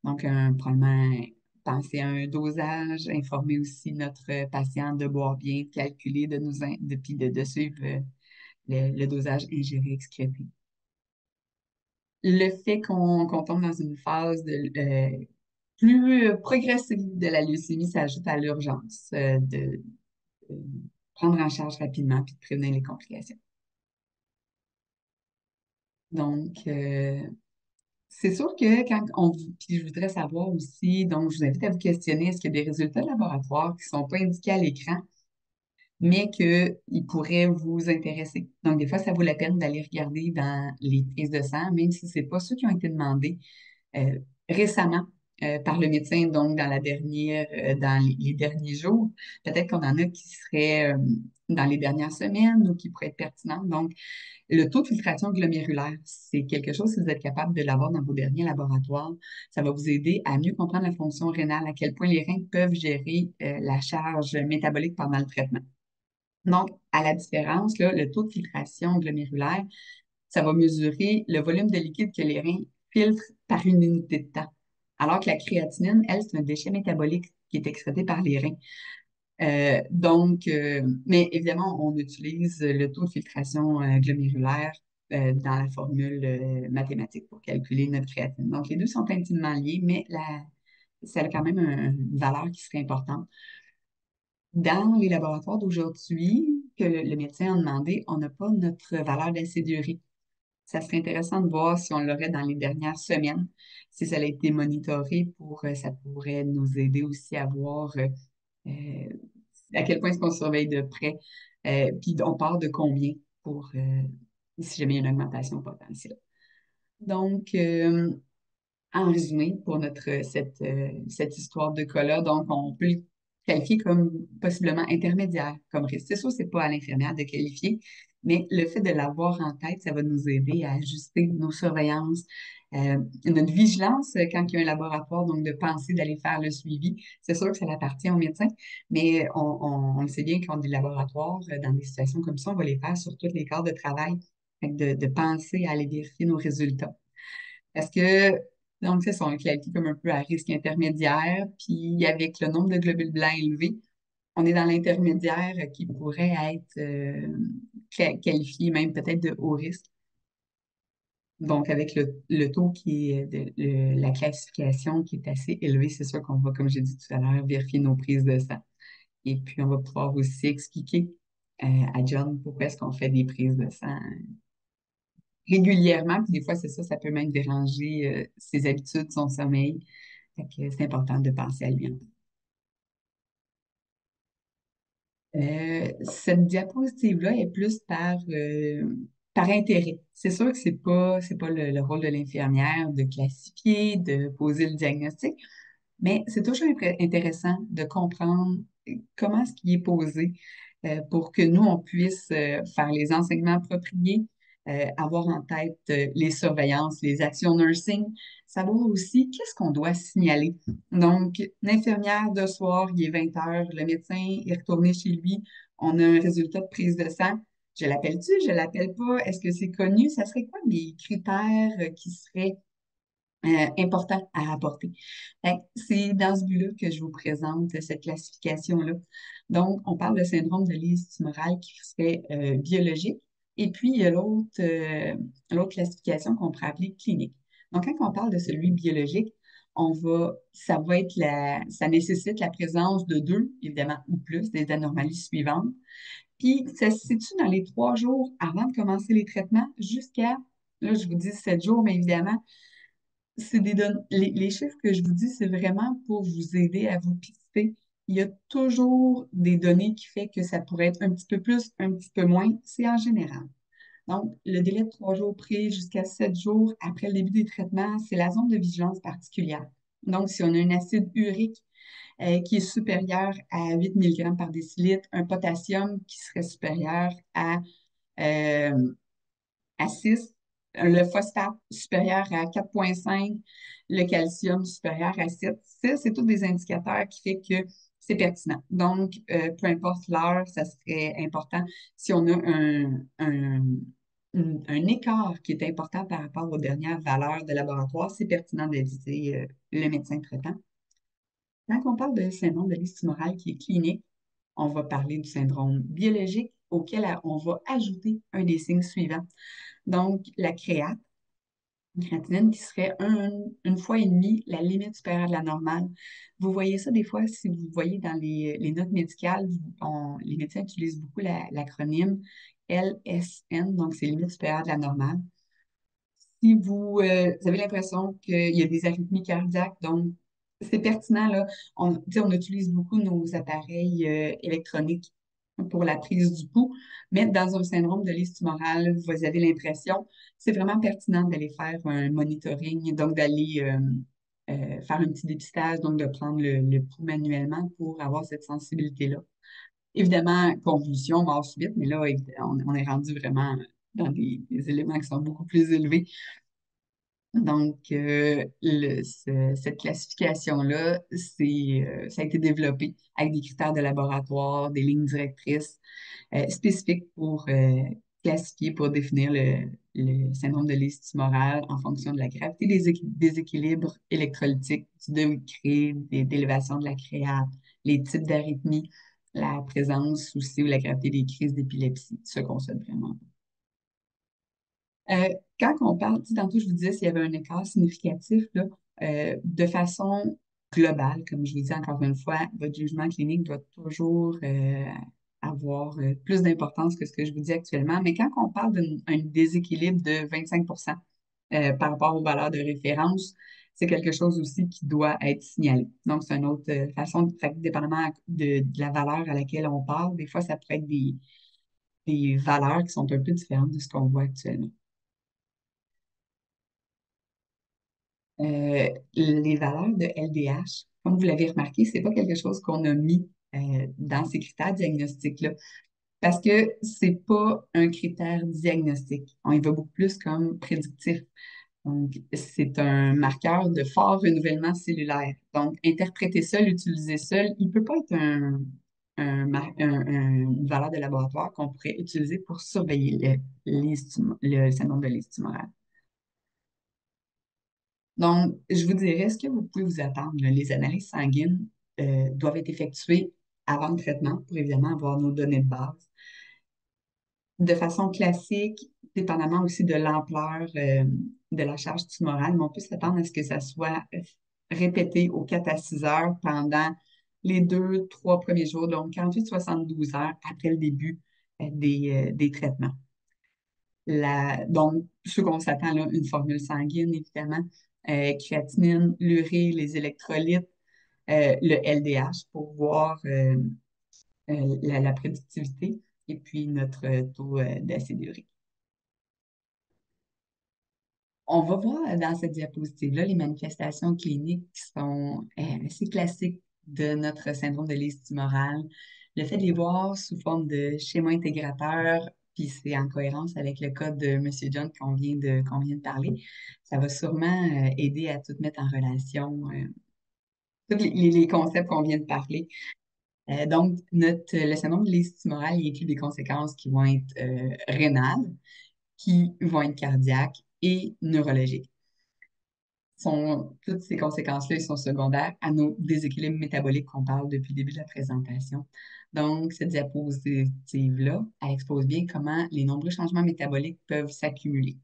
Donc, probablement penser à un dosage, informer aussi notre patient de boire bien, de calculer, puis de suivre le dosage ingéré, excrété. Le fait qu'on tombe dans une phase plus progressive de la leucémie s'ajoute à l'urgence de prendre en charge rapidement puis de prévenir les complications. Donc, c'est sûr que puis je voudrais savoir aussi, donc je vous invite à vous questionner, est-ce qu'il y a des résultats de laboratoire qui ne sont pas indiqués à l'écran, mais qu'ils pourraient vous intéresser? Donc, des fois, ça vaut la peine d'aller regarder dans les prises de sang, même si ce n'est pas ceux qui ont été demandés euh, récemment par le médecin, donc dans les derniers jours. Peut-être qu'on en a qui seraient dans les dernières semaines ou qui pourraient être pertinentes. Donc, le taux de filtration glomérulaire, c'est quelque chose, si vous êtes capable de l'avoir dans vos derniers laboratoires, ça va vous aider à mieux comprendre la fonction rénale, à quel point les reins peuvent gérer la charge métabolique pendant le traitement. Donc, à la différence, là, le taux de filtration glomérulaire, ça va mesurer le volume de liquide que les reins filtrent par une unité de temps. Alors que la créatinine, elle, c'est un déchet métabolique qui est excrété par les reins. Mais évidemment, on utilise le taux de filtration glomérulaire dans la formule mathématique pour calculer notre créatinine. Donc, les deux sont intimement liés, mais ça a quand même une valeur qui serait importante. Dans les laboratoires d'aujourd'hui, que le médecin a demandé, on n'a pas notre valeur d'acide urique. Ça serait intéressant de voir si on l'aurait dans les dernières semaines, si ça a été monitoré ça pourrait nous aider aussi à voir euh, à quel point est-ce qu'on surveille de près, puis on part de combien pour si jamais il y a une augmentation potentielle. Donc, en résumé, pour cette histoire de cas-là, donc on peut le qualifier comme possiblement intermédiaire comme risque. C'est sûr, c'est pas à l'infirmière de qualifier, mais le fait de l'avoir en tête, ça va nous aider à ajuster nos surveillances, notre vigilance quand il y a un laboratoire, donc de penser d'aller faire le suivi. C'est sûr que ça appartient au médecin, mais on le sait bien quand des laboratoires, dans des situations comme ça, on va les faire sur tous les corps de travail. Fait que de penser à aller vérifier nos résultats. Parce que, donc, c'est ça, on le qualifie comme un peu à risque intermédiaire. Puis, avec le nombre de globules blancs élevé, on est dans l'intermédiaire qui pourrait être qualifié même peut-être de haut risque. Donc, avec le taux qui est la classification qui est assez élevé, c'est sûr qu'on va, comme j'ai dit tout à l'heure, vérifier nos prises de sang. Et puis, on va pouvoir aussi expliquer à John pourquoi est-ce qu'on fait des prises de sang régulièrement. Puis des fois, c'est ça, ça peut même déranger ses habitudes, son sommeil. Fait que c'est important de penser à lui. Cette diapositive-là est plus par intérêt. C'est sûr que c'est pas le rôle de l'infirmière de classifier, de poser le diagnostic, mais c'est toujours intéressant de comprendre comment ce qui est posé pour que nous, on puisse faire les enseignements appropriés, avoir en tête les surveillances, les actions nursing, savoir aussi qu'est-ce qu'on doit signaler. Donc, l'infirmière de soir, il est 20 heures, le médecin est retourné chez lui, on a un résultat de prise de sang. Je l'appelle-tu, je l'appelle pas? Est-ce que c'est connu? Ça serait quoi les critères qui seraient important à apporter. Fait que c'est dans ce but-là que je vous présente cette classification-là. Donc, on parle de syndrome de Lise tumorale qui serait biologique. Et puis, il y a l'autre classification qu'on pourrait appeler clinique. Donc, quand on parle de celui biologique, ça nécessite la présence de deux, évidemment, ou plus, des anomalies suivantes. Puis, ça se situe dans les 3 jours avant de commencer les traitements jusqu'à, là, je vous dis 7 jours, mais évidemment, c'est des données. Les chiffres que je vous dis, c'est vraiment pour vous aider à vous pister. Il y a toujours des données qui fait que ça pourrait être un petit peu plus, un petit peu moins. C'est en général. Donc, le délai de 3 jours pris jusqu'à 7 jours après le début des traitements, c'est la zone de vigilance particulière. Donc, si on a un acide urique qui est supérieur à 8 mg par décilitre, un potassium qui serait supérieur euh, à 6, le phosphate supérieur à 4,5, le calcium supérieur à 7. Ça, c'est tous des indicateurs qui fait que c'est pertinent. Donc, peu importe l'heure, ça serait important. Si on a un écart qui est important par rapport aux dernières valeurs de laboratoire, c'est pertinent d'aviser le médecin traitant. Quand on parle de syndrome de liste tumorale qui est clinique, on va parler du syndrome biologique auquel on va ajouter un des signes suivants. Donc, la créatinine qui serait une fois et demie la limite supérieure de la normale. Vous voyez ça des fois, si vous voyez dans les notes médicales, les médecins utilisent beaucoup l'acronyme LSN, donc c'est limite supérieure de la normale. si vous avez l'impression qu'il y a des arythmies cardiaques, donc c'est pertinent, là. Tu sais, on utilise beaucoup nos appareils électroniques pour la prise du pouls, mais dans un syndrome de liste tumorale, vous avez l'impression, c'est vraiment pertinent d'aller faire un monitoring, donc d'aller faire un petit dépistage, donc de prendre le pouls manuellement pour avoir cette sensibilité-là. Évidemment, convulsion, mort subite, mais là, on est rendu vraiment dans des éléments qui sont beaucoup plus élevés. Donc, cette classification-là, ça a été développé avec des critères de laboratoire, des lignes directrices spécifiques pour classifier, pour définir le syndrome de liste tumorale en fonction de la gravité des déséquilibres électrolytiques, du degré d'élévation de la créate, les types d'arythmies, la présence aussi ou la gravité des crises d'épilepsie, ce qu'on souhaite vraiment. Quand on parle, tu sais, tantôt je vous disais s'il y avait un écart significatif, là, de façon globale, comme je vous dis encore une fois, votre jugement clinique doit toujours avoir plus d'importance que ce que je vous dis actuellement. Mais quand on parle d'un déséquilibre de 25 par rapport aux valeurs de référence, c'est quelque chose aussi qui doit être signalé. Donc, c'est une autre façon, fait que dépendamment de la valeur à laquelle on parle, des fois, ça peut être des valeurs qui sont un peu différentes de ce qu'on voit actuellement. Les valeurs de LDH, comme vous l'avez remarqué, c'est pas quelque chose qu'on a mis dans ces critères diagnostiques-là, parce que c'est pas un critère diagnostique. On y va beaucoup plus comme prédictif. Donc, c'est un marqueur de fort renouvellement cellulaire. Donc, interpréter seul, utiliser seul, il peut pas être une valeur de laboratoire qu'on pourrait utiliser pour surveiller le syndrome de liste tumorale. Donc, je vous dirais, est-ce que vous pouvez vous attendre? Là, les analyses sanguines doivent être effectuées avant le traitement pour évidemment avoir nos données de base. De façon classique, dépendamment aussi de l'ampleur de la charge tumorale, mais on peut s'attendre à ce que ça soit répété aux 4 à 6 heures pendant les 2, 3 premiers jours, donc 48, 72 heures après le début des traitements. Donc, ce qu'on s'attend là, une formule sanguine, évidemment, créatinine, l'urée, les électrolytes, le LDH pour voir la productivité et puis notre taux d'acide urique. On va voir dans cette diapositive-là les manifestations cliniques qui sont assez classiques de notre syndrome de liste tumorale. Le fait de les voir sous forme de schéma intégrateur, puis c'est en cohérence avec le code de M. John qu'on vient de parler, ça va sûrement aider à tout mettre en relation, tous les concepts qu'on vient de parler. Donc, le syndrome de liste tumorale, il inclut des conséquences qui vont être rénales, qui vont être cardiaques et neurologiques. Toutes ces conséquences-là, ils sont secondaires à nos déséquilibres métaboliques qu'on parle depuis le début de la présentation. Donc, cette diapositive-là, elle expose bien comment les nombreux changements métaboliques peuvent s'accumuler.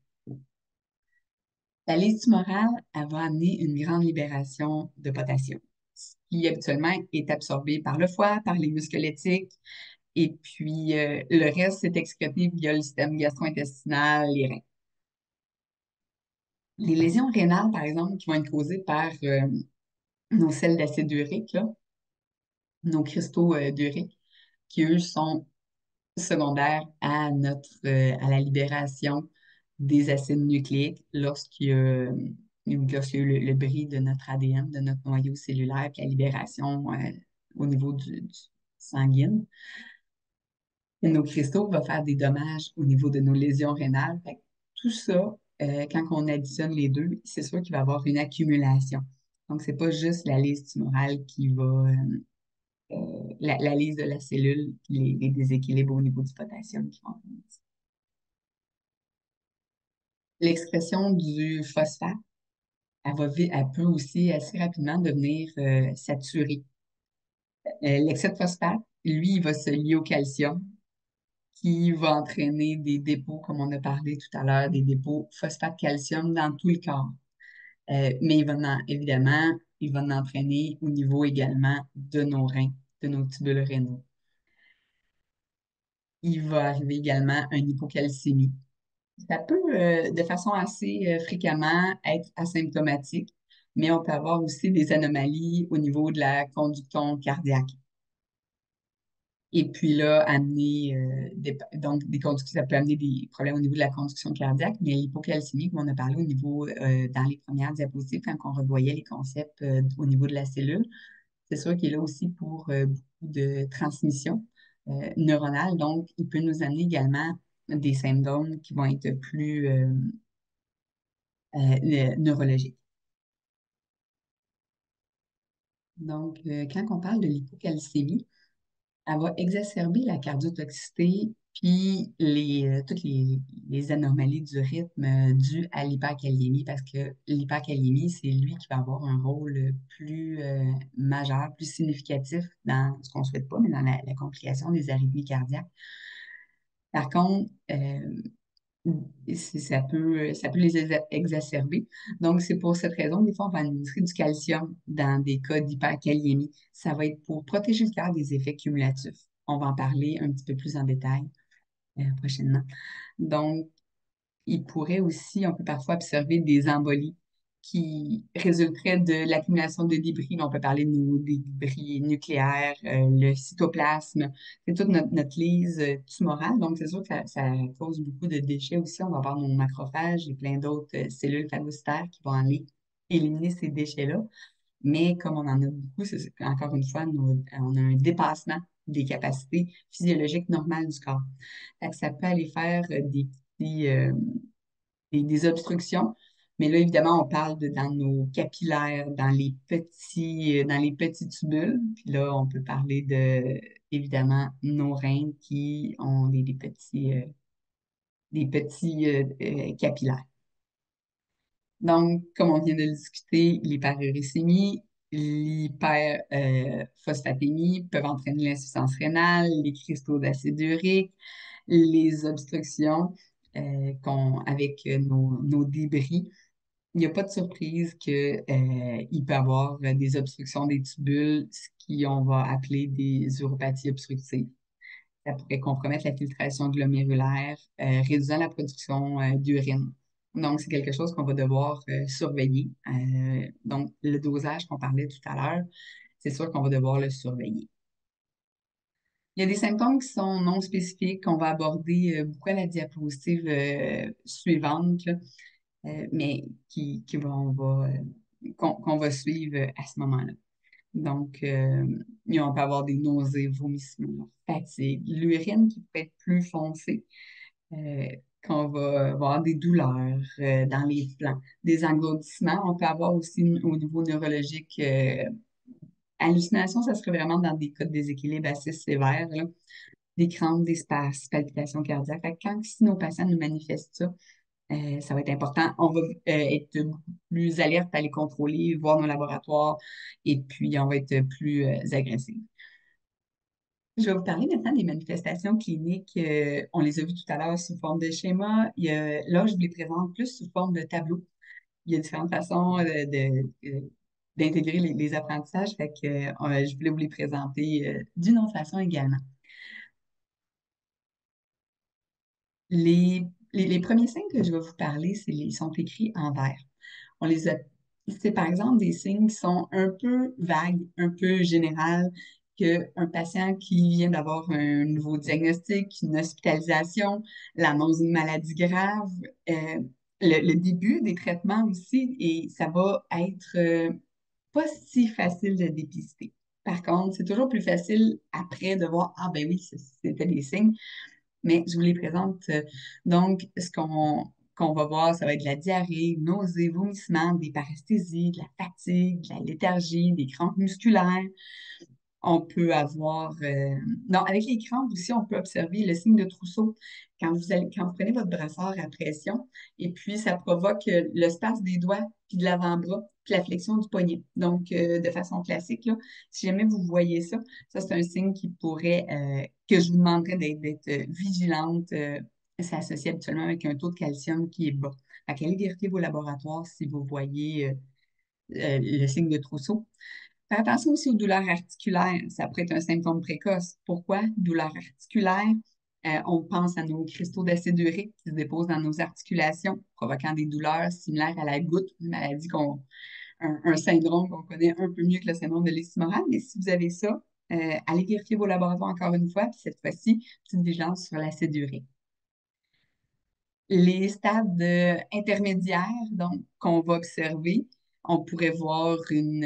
La liste tumorale, elle va amener une grande libération de potassium, ce qui habituellement est absorbé par le foie, par les muscles squelettiques, et puis le reste, c'est excrété via le système gastro-intestinal, les reins. Les lésions rénales, par exemple, qui vont être causées par nos sels d'acide urique, là, nos cristaux d'urique, qui eux sont secondaires à la libération des acides nucléiques lorsqu'il y a eu le bris de notre ADN, de notre noyau cellulaire, puis la libération au niveau du sanguine. Et nos cristaux vont faire des dommages au niveau de nos lésions rénales. Fait que tout ça, quand on additionne les deux, c'est sûr qu'il va y avoir une accumulation. Donc, c'est pas juste la liste tumorale qui va la lise de la cellule, les déséquilibres au niveau du potassium qui vont venir. L'expression du phosphate, elle peut aussi assez rapidement devenir saturée. L'excès de phosphate, lui, il va se lier au calcium, qui va entraîner des dépôts, comme on a parlé tout à l'heure, des dépôts phosphate-calcium dans tout le corps. Mais évidemment, il va en entraîner au niveau également de nos reins, de nos tubules rénaux. Il va arriver également une hypocalcémie. Ça peut, de façon assez fréquemment, être asymptomatique, mais on peut avoir aussi des anomalies au niveau de la conduction cardiaque. Et puis là, amener donc des ça peut amener des problèmes au niveau de la conduction cardiaque, mais l'hypocalcémie, comme on a parlé au niveau dans les premières diapositives, quand on revoyait les concepts au niveau de la cellule, c'est sûr qu'il est là aussi pour beaucoup de transmission neuronale. Donc, il peut nous amener également des symptômes qui vont être plus neurologiques. Donc, quand on parle de l'hypocalcémie, elle va exacerber la cardiotoxicité puis toutes les anomalies du rythme dues à l'hyperkaliémie parce que l'hyperkaliémie, c'est lui qui va avoir un rôle plus majeur, plus significatif dans ce qu'on ne souhaite pas, mais dans la complication des arythmies cardiaques. Par contre, ça peut les exacerber. Donc, c'est pour cette raison, des fois, on va administrer du calcium dans des cas d'hyperkaliémie. Ça va être pour protéger le cœur des effets cumulatifs. On va en parler un petit peu plus en détail prochainement. Donc, il pourrait aussi, on peut parfois observer des embolies qui résulteraient de l'accumulation de débris. On peut parler de des débris nucléaires, le cytoplasme, c'est toute notre lise tumorale. Donc, c'est sûr que ça cause beaucoup de déchets aussi. On va avoir nos macrophages et plein d'autres cellules phagocytaires qui vont aller éliminer ces déchets-là. Mais comme on en a beaucoup, encore une fois, on a un dépassement des capacités physiologiques normales du corps. Fait que ça peut aller faire petits, des obstructions. Mais là, évidemment, on parle dans nos capillaires, dans les petits tubules. Puis là, on peut parler de, évidemment, nos reins qui ont des petits capillaires. Donc, comme on vient de le discuter, l'hyperuricémie, l'hyperphosphatémie peuvent entraîner l'insuffisance rénale, les cristaux d'acide urique, les obstructions avec nos débris. Il n'y a pas de surprise qu'il peut y avoir des obstructions des tubules, ce qu'on va appeler des uropathies obstructives. Ça pourrait compromettre la filtration glomérulaire, réduisant la production d'urine. Donc, c'est quelque chose qu'on va devoir surveiller. Donc, le dosage qu'on parlait tout à l'heure, c'est sûr qu'on va devoir le surveiller. Il y a des symptômes qui sont non spécifiques qu'on va aborder beaucoup à la diapositive suivante, là, mais qu'on va suivre à ce moment-là. Donc, on peut avoir des nausées, vomissements, fatigue, l'urine qui peut être plus foncée, euh, qu'on va avoir des douleurs dans les flancs, des engourdissements. On peut avoir aussi au niveau neurologique, hallucination, ça serait vraiment dans des cas de déséquilibre assez sévères, là, des crampes, des spasmes, palpitations cardiaques. Fait que si nos patients nous manifestent ça, ça va être important. On va être beaucoup plus alerte à les contrôler, voir nos laboratoires, et puis on va être plus agressif. Je vais vous parler maintenant des manifestations cliniques. On les a vues tout à l'heure sous forme de schéma. Là, je vous les présente plus sous forme de tableau. Il y a différentes façons d'intégrer les apprentissages. Fait que, je voulais vous les présenter d'une autre façon également. Les premiers signes que je vais vous parler, ils sont écrits en vert. On les a, c'est par exemple des signes qui sont un peu vagues, un peu générales, qu'un patient qui vient d'avoir un nouveau diagnostic, une hospitalisation, l'annonce d'une maladie grave, le début des traitements aussi, et ça va être pas si facile de dépister. Par contre, c'est toujours plus facile après de voir, ah ben oui, c'était des signes, mais je vous les présente. Donc, qu'on va voir, ça va être de la diarrhée, nausées, vomissements, des paresthésies, de la fatigue, de la léthargie, des crampes musculaires. On peut avoir... Non, avec les crampes aussi, on peut observer le signe de trousseau. Quand vous prenez votre brassard à pression, et puis ça provoque le spasme des doigts, puis de l'avant-bras, puis la flexion du poignet. Donc, de façon classique, là, si jamais vous voyez ça, ça, c'est un signe qui pourrait, que je vous demanderais d'être vigilante. C'est associé habituellement avec un taux de calcium qui est bas. Fait qu'allez vérifier vos laboratoires si vous voyez le signe de trousseau. Faire attention aussi aux douleurs articulaires. Ça pourrait être un symptôme précoce. Pourquoi? Douleurs articulaires. On pense à nos cristaux d'acide urique qui se déposent dans nos articulations, provoquant des douleurs similaires à la goutte, une maladie un syndrome qu'on connaît un peu mieux que le syndrome de l'isthmorale. Mais si vous avez ça, allez vérifier vos laboratoires encore une fois, puis cette fois-ci, petite vigilance sur l'acide urique. Les stades intermédiaires, donc, qu'on va observer, on pourrait voir une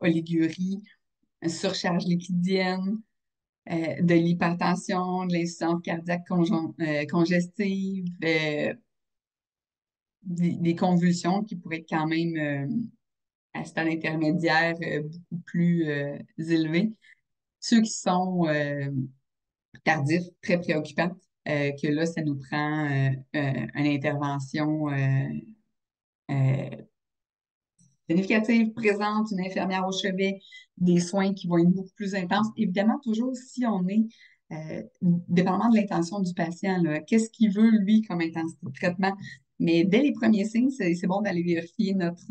oligurie, une surcharge liquidienne, de l'hypertension, de l'insuffisance cardiaque congestive, des convulsions qui pourraient être quand même à stade intermédiaire beaucoup plus élevés. Ceux qui sont tardifs, très préoccupants, que là, ça nous prend une intervention euh, significative, présente, une infirmière au chevet, des soins qui vont être beaucoup plus intenses. Évidemment, toujours si on est, dépendamment de l'intention du patient, là, qu'est-ce qu'il veut, lui, comme intensité de traitement. Mais dès les premiers signes, c'est bon d'aller vérifier notre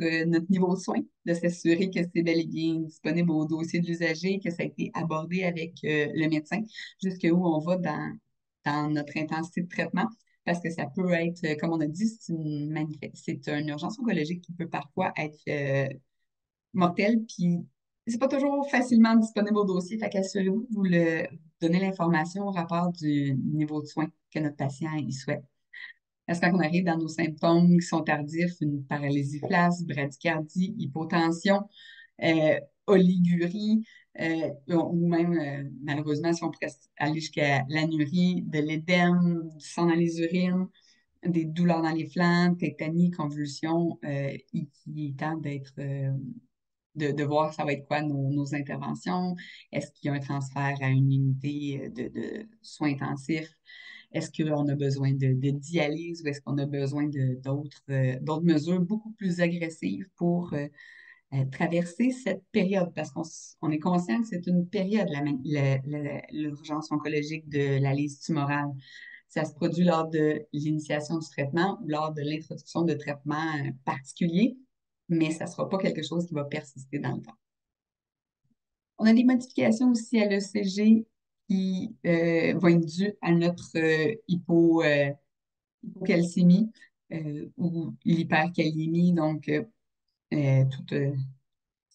niveau de soin, de s'assurer que c'est bel et bien disponible au dossier de l'usager, que ça a été abordé avec le médecin, jusqu'où on va dans notre intensité de traitement parce que ça peut être, comme on a dit, c'est une urgence oncologique qui peut parfois être mortelle, puis c'est pas toujours facilement disponible au dossier. Fait qu'assurez-vous de vous le donner l'information au rapport du niveau de soins que notre patient y souhaite. Parce que quand on arrive dans nos symptômes qui sont tardifs, une paralysie flasque, bradycardie, hypotension, oligurie, ou même, malheureusement, si on pourrait aller jusqu'à l'anurie, de l'édème, du sang dans les urines, des douleurs dans les flancs, tétanie, convulsions, il est temps de voir ça va être quoi nos interventions. Est-ce qu'il y a un transfert à une unité de soins intensifs? Est-ce qu'on a besoin de dialyse ou est-ce qu'on a besoin d'autres mesures beaucoup plus agressives pour traverser cette période? Parce qu'on est conscient que c'est une période, l'urgence oncologique de la liste tumorale. Ça se produit lors de l'initiation du traitement ou lors de l'introduction de traitements particuliers, mais ça ne sera pas quelque chose qui va persister dans le temps. On a des modifications aussi à l'ECG qui vont être dues à notre hypocalcémie ou l'hypercalémie. Donc, tout,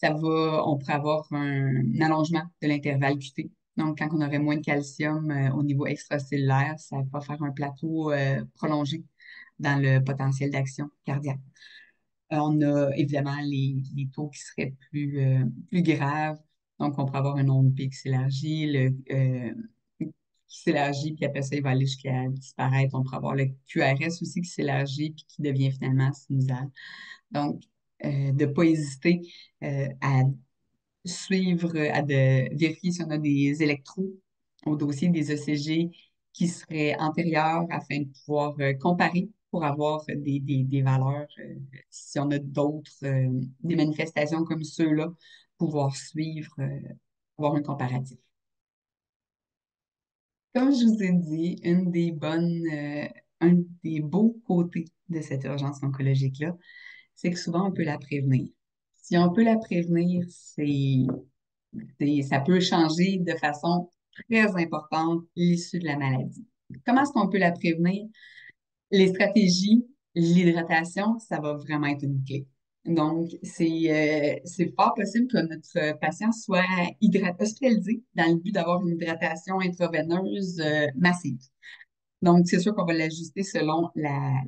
on pourrait avoir un allongement de l'intervalle QT. Donc, quand on aurait moins de calcium au niveau extracellulaire, ça va faire un plateau prolongé dans le potentiel d'action cardiaque. On a évidemment les taux qui seraient plus graves. Donc, on pourrait avoir un nombre P qui s'élargit, qui s'élargit, puis après ça, il va aller jusqu'à disparaître. On pourrait avoir le QRS aussi qui s'élargit, puis qui devient finalement sinusal. Donc, de ne pas hésiter à suivre, vérifier si on a des électros au dossier des ECG qui seraient antérieurs afin de pouvoir comparer pour avoir des valeurs, si on a des manifestations comme ceux-là, pouvoir suivre, avoir un comparatif. Comme je vous ai dit, un des beaux côtés de cette urgence oncologique-là, c'est que souvent on peut la prévenir. Si on peut la prévenir, ça peut changer de façon très importante l'issue de la maladie. Comment est-ce qu'on peut la prévenir? Les stratégies, l'hydratation, ça va vraiment être une clé. Donc, c'est fort possible que notre patient soit hospitalisé dans le but d'avoir une hydratation intraveineuse massive. Donc, c'est sûr qu'on va l'ajuster selon la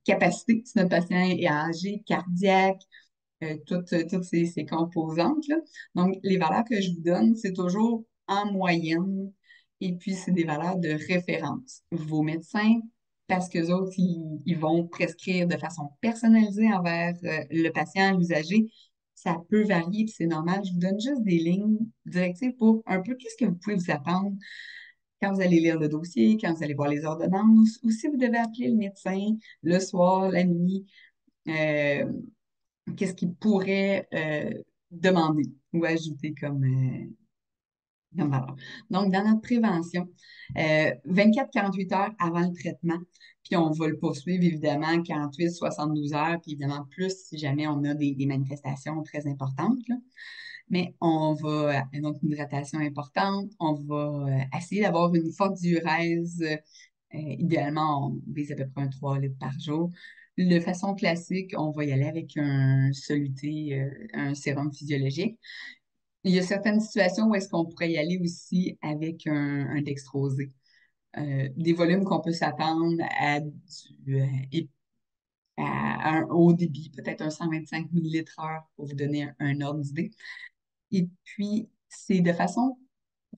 capacité, si notre patient est âgé, cardiaque, toutes ces composantes-là. Donc, les valeurs que je vous donne, c'est toujours en moyenne et puis c'est des valeurs de référence. Vos médecins, parce qu'eux autres, ils vont prescrire de façon personnalisée envers le patient, l'usager. Ça peut varier, puis c'est normal. Je vous donne juste des lignes directives pour un peu qu'est-ce que vous pouvez vous attendre quand vous allez lire le dossier, quand vous allez voir les ordonnances, ou si vous devez appeler le médecin le soir, la nuit. Euh, Qu'est-ce qu'ils pourraient demander ou ajouter comme valeur. Donc, dans notre prévention, 24-48 heures avant le traitement, puis on va le poursuivre évidemment 48-72 heures, puis évidemment plus si jamais on a des manifestations très importantes, là. Mais on va, donc une hydratation importante, on va essayer d'avoir une forte diurèse. Idéalement, on vise à peu près un 3 litres par jour. De façon classique, on va y aller avec un soluté, un sérum physiologique. Il y a certaines situations où est-ce qu'on pourrait y aller aussi avec un dextrosé. Des volumes qu'on peut s'attendre à à un haut débit, peut-être un 125 millilitres heure pour vous donner un ordre d'idée. Et puis, c'est de façon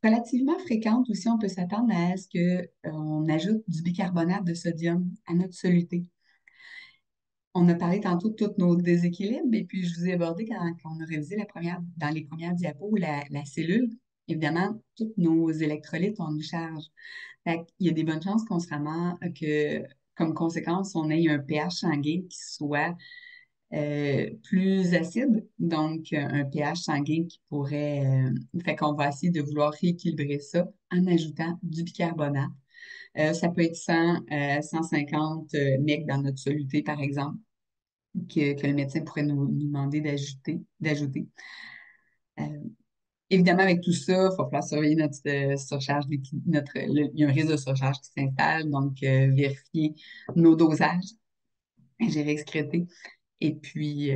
relativement fréquente aussi, on peut s'attendre à ce qu'on ajoute du bicarbonate de sodium à notre soluté. On a parlé tantôt de tous nos déséquilibres, et puis je vous ai abordé quand on a révisé dans les premières diapos la cellule. Évidemment, tous nos électrolytes ont une charge. Fait qu'il y a des bonnes chances qu'on se ramasse que, comme conséquence, on ait un pH sanguin qui soit plus acide, donc un pH sanguin qui pourrait... fait qu'on va essayer de vouloir rééquilibrer ça en ajoutant du bicarbonate. Ça peut être 100, 150 mg dans notre soluté, par exemple, que le médecin pourrait nous demander d'ajouter. Euh, Évidemment, avec tout ça, il va falloir surveiller notre surcharge il y a un risque de surcharge qui s'installe, donc vérifier nos dosages, gérer excréter, et puis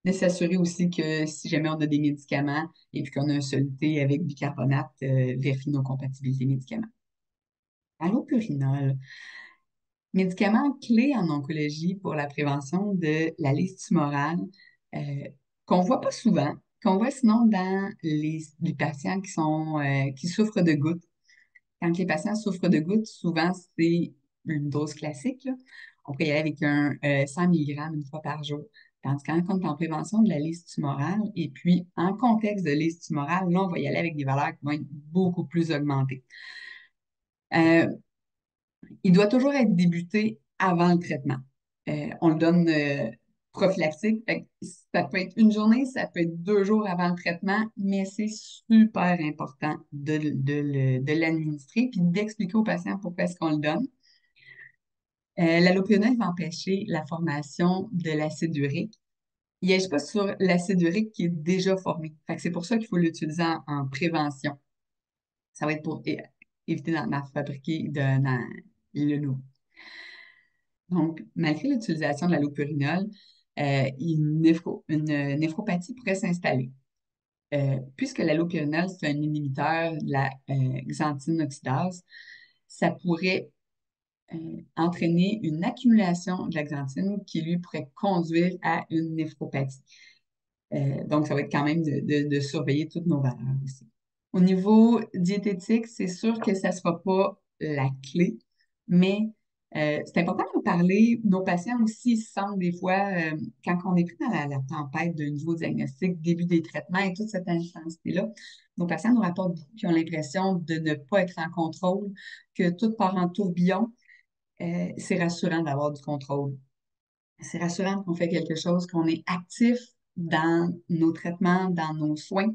de s'assurer aussi que si jamais on a des médicaments et puis qu'on a un soluté avec bicarbonate, vérifier nos compatibilités médicaments. Allopurinol, médicament clé en oncologie pour la prévention de la lisse tumorale, euh, qu'on voit pas souvent, qu'on voit sinon dans les patients qui souffrent de gouttes. Quand les patients souffrent de gouttes, souvent c'est une dose classique, là. On peut y aller avec un 100 mg une fois par jour. Tandis que quand on est en prévention de la lisse tumorale, et puis en contexte de lisse tumorale, là, on va y aller avec des valeurs qui vont être beaucoup plus augmentées. Euh, il doit toujours être débuté avant le traitement. On le donne prophylactique. Fait que ça peut être une journée, ça peut être 2 jours avant le traitement, mais c'est super important de l'administrer puis d'expliquer au patient pourquoi est-ce qu'on le donne. L'allopurinol va empêcher la formation de l'acide urique. Il n'agit pas sur l'acide urique qui est déjà formé. Fait que c'est pour ça qu'il faut l'utiliser en prévention. Ça va être pour éviter d'en fabriquer le nouveau. Donc, malgré l'utilisation de l'allopurinol, une néphropathie pourrait s'installer. Puisque l'allopurinol, c'est un inhibiteur de la xanthine oxydase, ça pourrait entraîner une accumulation de la xanthine qui lui pourrait conduire à une néphropathie. Donc, ça va être quand même de surveiller toutes nos valeurs aussi. Au niveau diététique, c'est sûr que ça ne sera pas la clé, mais c'est important d'en parler. Nos patients aussi se sentent des fois, quand on est pris dans la tempête de nouveaux diagnostics, début des traitements et toute cette intensité-là, nos patients nous rapportent beaucoup qui ont l'impression de ne pas être en contrôle, que tout part en tourbillon. C'est rassurant d'avoir du contrôle. C'est rassurant qu'on fait quelque chose, qu'on est actif dans nos traitements, dans nos soins.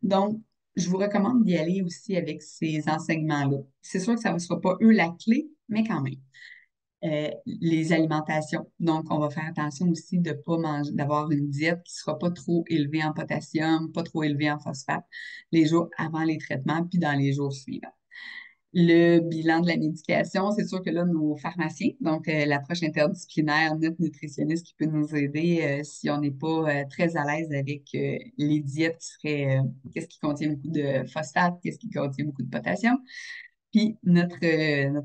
Donc, je vous recommande d'y aller aussi avec ces enseignements-là. C'est sûr que ça ne sera pas eux la clé, mais quand même. Les alimentations. Donc, on va faire attention aussi de pas manger, d'avoir une diète qui ne sera pas trop élevée en potassium, pas trop élevée en phosphate les jours avant les traitements, puis dans les jours suivants. Le bilan de la médication, c'est sûr que là, nos pharmaciens, donc l'approche interdisciplinaire, notre nutritionniste qui peut nous aider si on n'est pas très à l'aise avec les diètes qui seraient, qu'est-ce qui contient beaucoup de phosphate, qu'est-ce qui contient beaucoup de potassium. Puis notre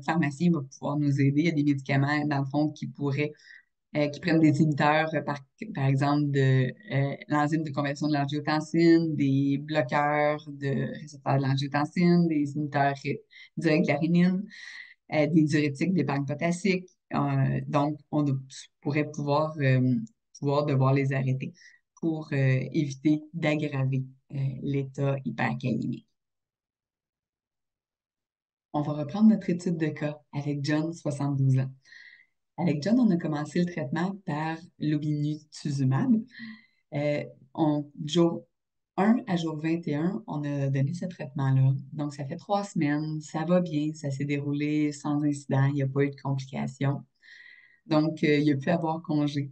pharmacien va pouvoir nous aider. Il y a des médicaments, dans le fond, qui prennent des inhibiteurs, par exemple, de l'enzyme de conversion de l'angiotensine, des bloqueurs de récepteurs de l'angiotensine, des inhibiteurs directs de la rénine, des diurétiques d'épargne potassique. Donc, pourrait pouvoir devoir les arrêter pour éviter d'aggraver l'état hypercalémique. On va reprendre notre étude de cas avec John, 72 ans. Avec John, on a commencé le traitement par l'obinutuzumab. Euh, Jour 1 à jour 21, on a donné ce traitement-là. Donc, ça fait 3 semaines, ça va bien, ça s'est déroulé sans incident, il n'y a pas eu de complications. Donc, il a pu avoir congé.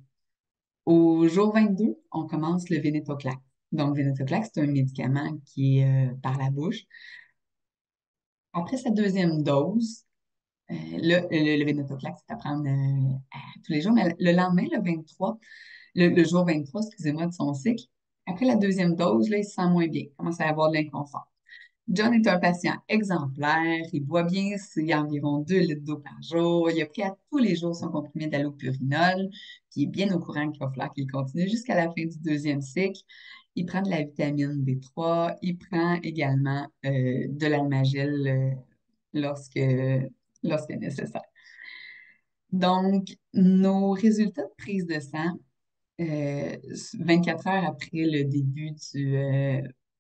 Au jour 22, on commence le vénétoclax. Donc, Venetoclax, c'est un médicament qui est par la bouche. Après sa deuxième dose, le Venetoclax, c'est à prendre tous les jours, mais le lendemain, le 23, le jour 23, excusez-moi, de son cycle, après la deuxième dose, là, il se sent moins bien, il commence à avoir de l'inconfort. John est un patient exemplaire, il boit bien, il a environ 2 litres d'eau par jour, il a pris à tous les jours son comprimé d'allopurinol, puis il est bien au courant qu'il va falloir qu'il continue jusqu'à la fin du deuxième cycle. Il prend de la vitamine D3, il prend également de l'Almagel lorsque, lorsque nécessaire. Donc, nos résultats de prise de sang, 24 heures après le début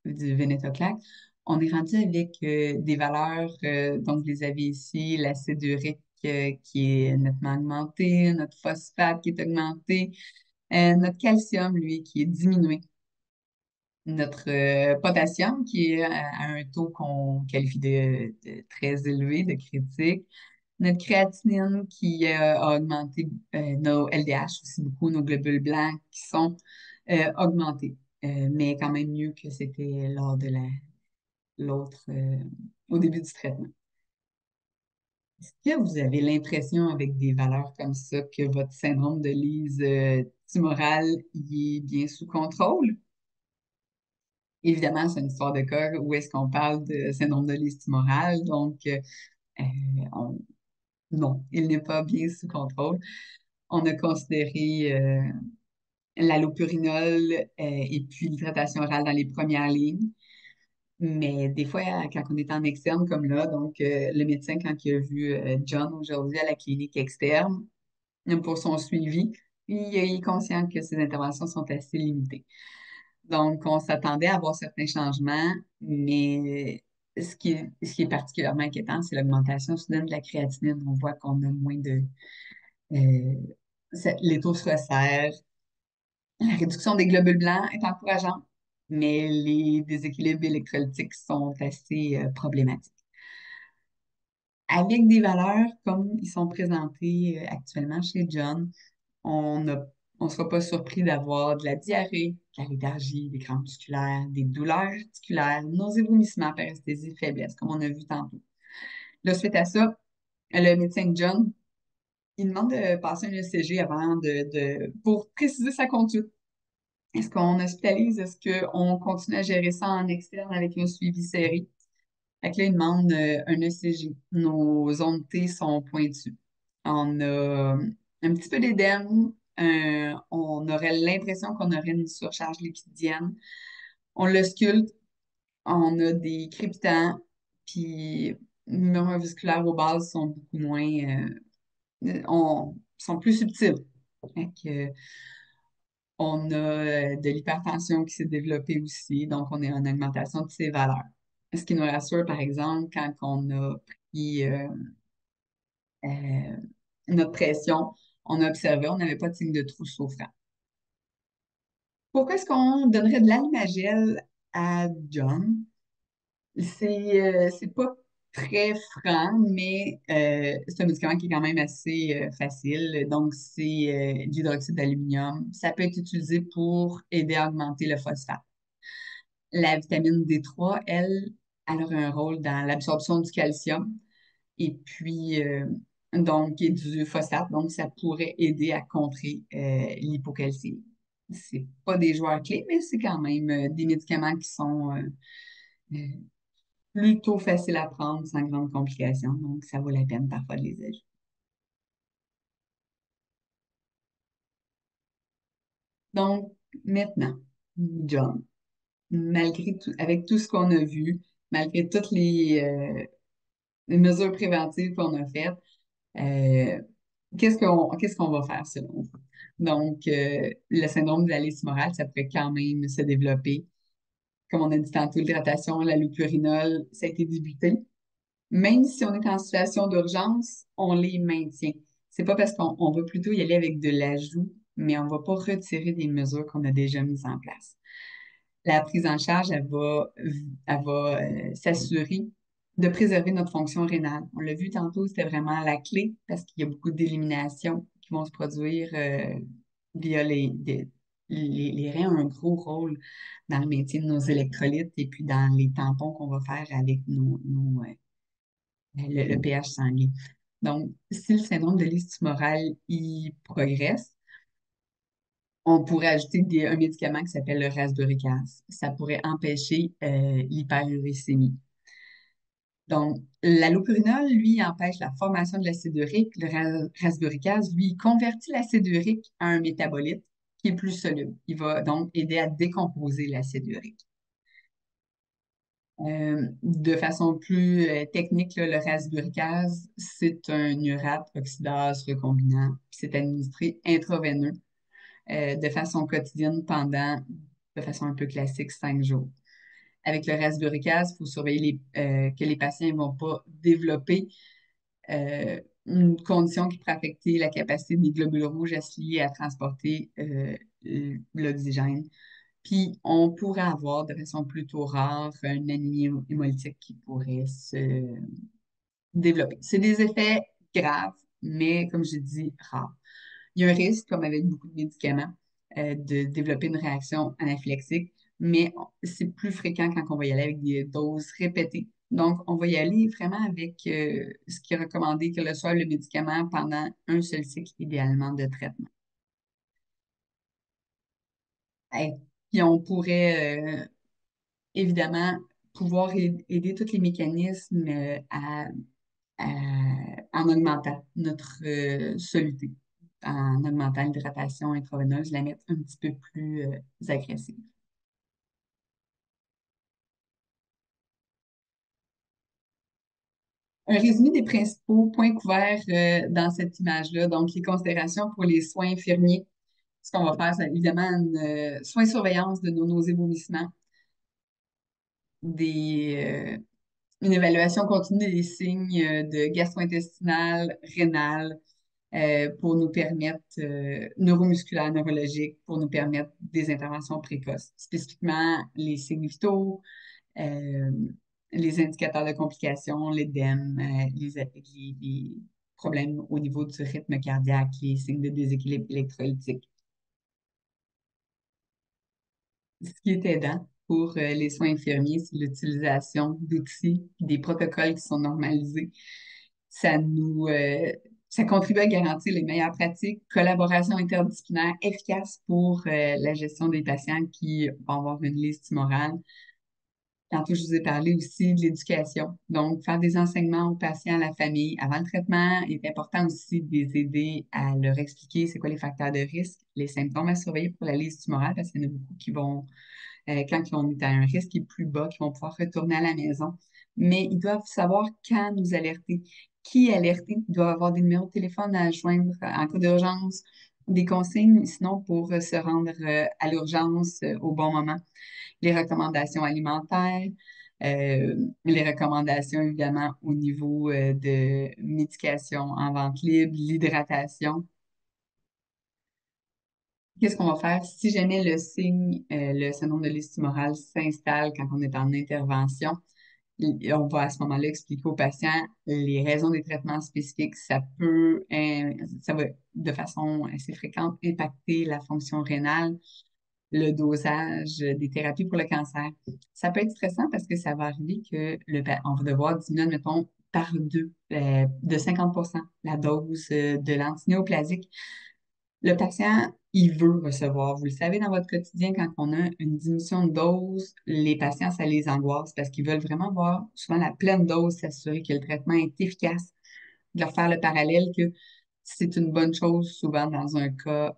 du Venetoclax, on est rendu avec des valeurs, donc vous les avez ici, l'acide urique qui est nettement augmenté, notre phosphate qui est augmenté, notre calcium, lui, qui est diminué, notre potassium qui est à un taux qu'on qualifie de très élevé, de critique, notre créatinine qui a augmenté, nos LDH aussi beaucoup, nos globules blancs qui sont augmentés, mais quand même mieux que c'était lors de l'autre, au début du traitement. Est-ce que vous avez l'impression avec des valeurs comme ça que votre syndrome de Lise tumorale il est bien sous contrôle? Évidemment, c'est une histoire de cas où est-ce qu'on parle de syndrome de Lise tumorale, donc euh, on- non, il n'est pas bien sous contrôle. On a considéré l'allopurinol et puis l'hydratation orale dans les premières lignes. Mais des fois, quand on est en externe comme là, donc le médecin, quand il a vu John aujourd'hui à la clinique externe pour son suivi, il est conscient que ses interventions sont assez limitées. Donc, on s'attendait à avoir certains changements, mais ce qui est particulièrement inquiétant, c'est l'augmentation soudaine de la créatinine. On voit qu'on a moins de... les taux se resserrent. La réduction des globules blancs est encourageante, mais les déséquilibres électrolytiques sont assez problématiques. Avec des valeurs comme ils sont présentés actuellement chez John, on ne sera pas surpris d'avoir de la diarrhée, de la léthargie, des crampes musculaires, des douleurs articulaires, nausées, vomissements, paresthésie, faiblesse, comme on a vu tantôt. Là, suite à ça, le médecin de John, il demande de passer un ECG avant pour préciser sa conduite. Est-ce qu'on hospitalise? Est-ce qu'on continue à gérer ça en externe avec un suivi serré? Fait que là, il demande un ECG. Nos ondes T sont pointues. On a un petit peu d'édème. On aurait l'impression qu'on aurait une surcharge lipidienne. On l'ausculte. On a des crépitants. Puis les murmures vasculaires aux bases sont beaucoup moins... sont plus subtils. Fait que, on a de l'hypertension qui s'est développée aussi, donc on est en augmentation de ces valeurs. Ce qui nous rassure, par exemple, quand on a pris euh, notre pression, on a observé, on n'avait pas de signe de trou souffrant. Pourquoi est-ce qu'on donnerait de l'almagel à John? C'est pas très franc, mais c'est un médicament qui est quand même assez facile. Donc, c'est de l'hydroxyde d'aluminium. Ça peut être utilisé pour aider à augmenter le phosphate. La vitamine D3, elle aurait un rôle dans l'absorption du calcium et puis donc et du phosphate, donc ça pourrait aider à contrer l'hypocalcémie. C'est pas des joueurs clés, mais c'est quand même des médicaments qui sont euh, plutôt faciles à prendre sans grande complication, donc ça vaut la peine parfois de les ajouter. Donc maintenant, John, malgré tout, avec tout ce qu'on a vu, malgré toutes les mesures préventives qu'on a faites, Euh, qu'est-ce qu'on va faire selon vous? Donc, le syndrome de la lisse morale, ça pourrait quand même se développer. Comme on a dit tantôt, l'hydratation, la l'allopurinol, ça a été débuté. Même si on est en situation d'urgence, on les maintient. C'est pas parce qu'on va plutôt y aller avec de l'ajout, mais on va pas retirer des mesures qu'on a déjà mises en place. La prise en charge, elle va s'assurer de préserver notre fonction rénale. On l'a vu tantôt, c'était vraiment la clé parce qu'il y a beaucoup d'éliminations qui vont se produire via les reins ont un gros rôle dans le maintien de nos électrolytes et puis dans les tampons qu'on va faire avec le pH sanguin. Donc, si le syndrome de liste tumorale y progresse, on pourrait ajouter un médicament qui s'appelle le rasburicase. Ça pourrait empêcher l'hyperuricémie. Donc, l'allopurinol, lui, empêche la formation de l'acide urique. Le rasburicase, lui, il convertit l'acide urique à un métabolite qui est plus soluble. Il va donc aider à décomposer l'acide urique. De façon plus technique, là, le rasburicase, c'est un urate oxydase recombinant. C'est administré intraveineux de façon quotidienne pendant, de façon un peu classique, 5 jours. Avec le rasburicase, il faut surveiller que les patients ne vont pas développer une condition qui pourrait affecter la capacité des globules rouges à se lier à transporter l'oxygène. Puis, on pourrait avoir de façon plutôt rare une anémie hémolytique qui pourrait se développer. C'est des effets graves, mais comme je dis, rares. Il y a un risque, comme avec beaucoup de médicaments, de développer une réaction anaphylaxique, mais c'est plus fréquent quand on va y aller avec des doses répétées. Donc, on va y aller vraiment avec ce qui est recommandé, que le soit le médicament pendant un seul cycle, idéalement, de traitement. Et puis, on pourrait évidemment pouvoir aider tous les mécanismes en augmentant notre soluté, en augmentant l'hydratation intraveineuse, la mettre un petit peu plus agressive. Un résumé des principaux points couverts dans cette image-là, donc les considérations pour les soins infirmiers. Ce qu'on va faire, c'est évidemment soins surveillance de nos nausées vomissements, des, une évaluation continue des signes de gastro-intestinal, rénal, pour nous permettre, neuromusculaires, neurologiques, pour nous permettre des interventions précoces, spécifiquement les signes vitaux, euh, les indicateurs de complications, l'œdème, les problèmes au niveau du rythme cardiaque, les signes de déséquilibre électrolytique. Ce qui est aidant pour les soins infirmiers, c'est l'utilisation d'outils, des protocoles qui sont normalisés. Ça nous, ça contribue à garantir les meilleures pratiques, collaboration interdisciplinaire efficace pour la gestion des patients qui vont avoir une liste tumorale. Tantôt, je vous ai parlé aussi de l'éducation. Donc, faire des enseignements aux patients, à la famille avant le traitement. Il est important aussi de les aider à leur expliquer c'est quoi les facteurs de risque, les symptômes à surveiller pour la liste tumorale, parce qu'il y en a beaucoup qui vont quand on est à un risque qui est plus bas, qui vont pouvoir retourner à la maison. Mais ils doivent savoir quand nous alerter, qui alerter. Ils doivent avoir des numéros de téléphone à joindre en cas d'urgence, des consignes, sinon pour se rendre à l'urgence au bon moment. Les recommandations alimentaires, les recommandations évidemment au niveau de médication en vente libre, l'hydratation. Qu'est-ce qu'on va faire si jamais le signe, le syndrome de liste tumorale s'installe quand on est en intervention? On va à ce moment-là expliquer au patient les raisons des traitements spécifiques. Ça va de façon assez fréquente impacter la fonction rénale, le dosage des thérapies pour le cancer. Ça peut être stressant parce que ça va arriver que on va devoir diminuer, mettons, par deux, de 50% la dose de l'antinéoplasique. Le patient, il veut recevoir. Vous le savez, dans votre quotidien, quand on a une diminution de dose, les patients, ça les angoisse parce qu'ils veulent vraiment voir souvent la pleine dose, s'assurer que le traitement est efficace. De leur faire le parallèle que c'est une bonne chose, souvent dans un cas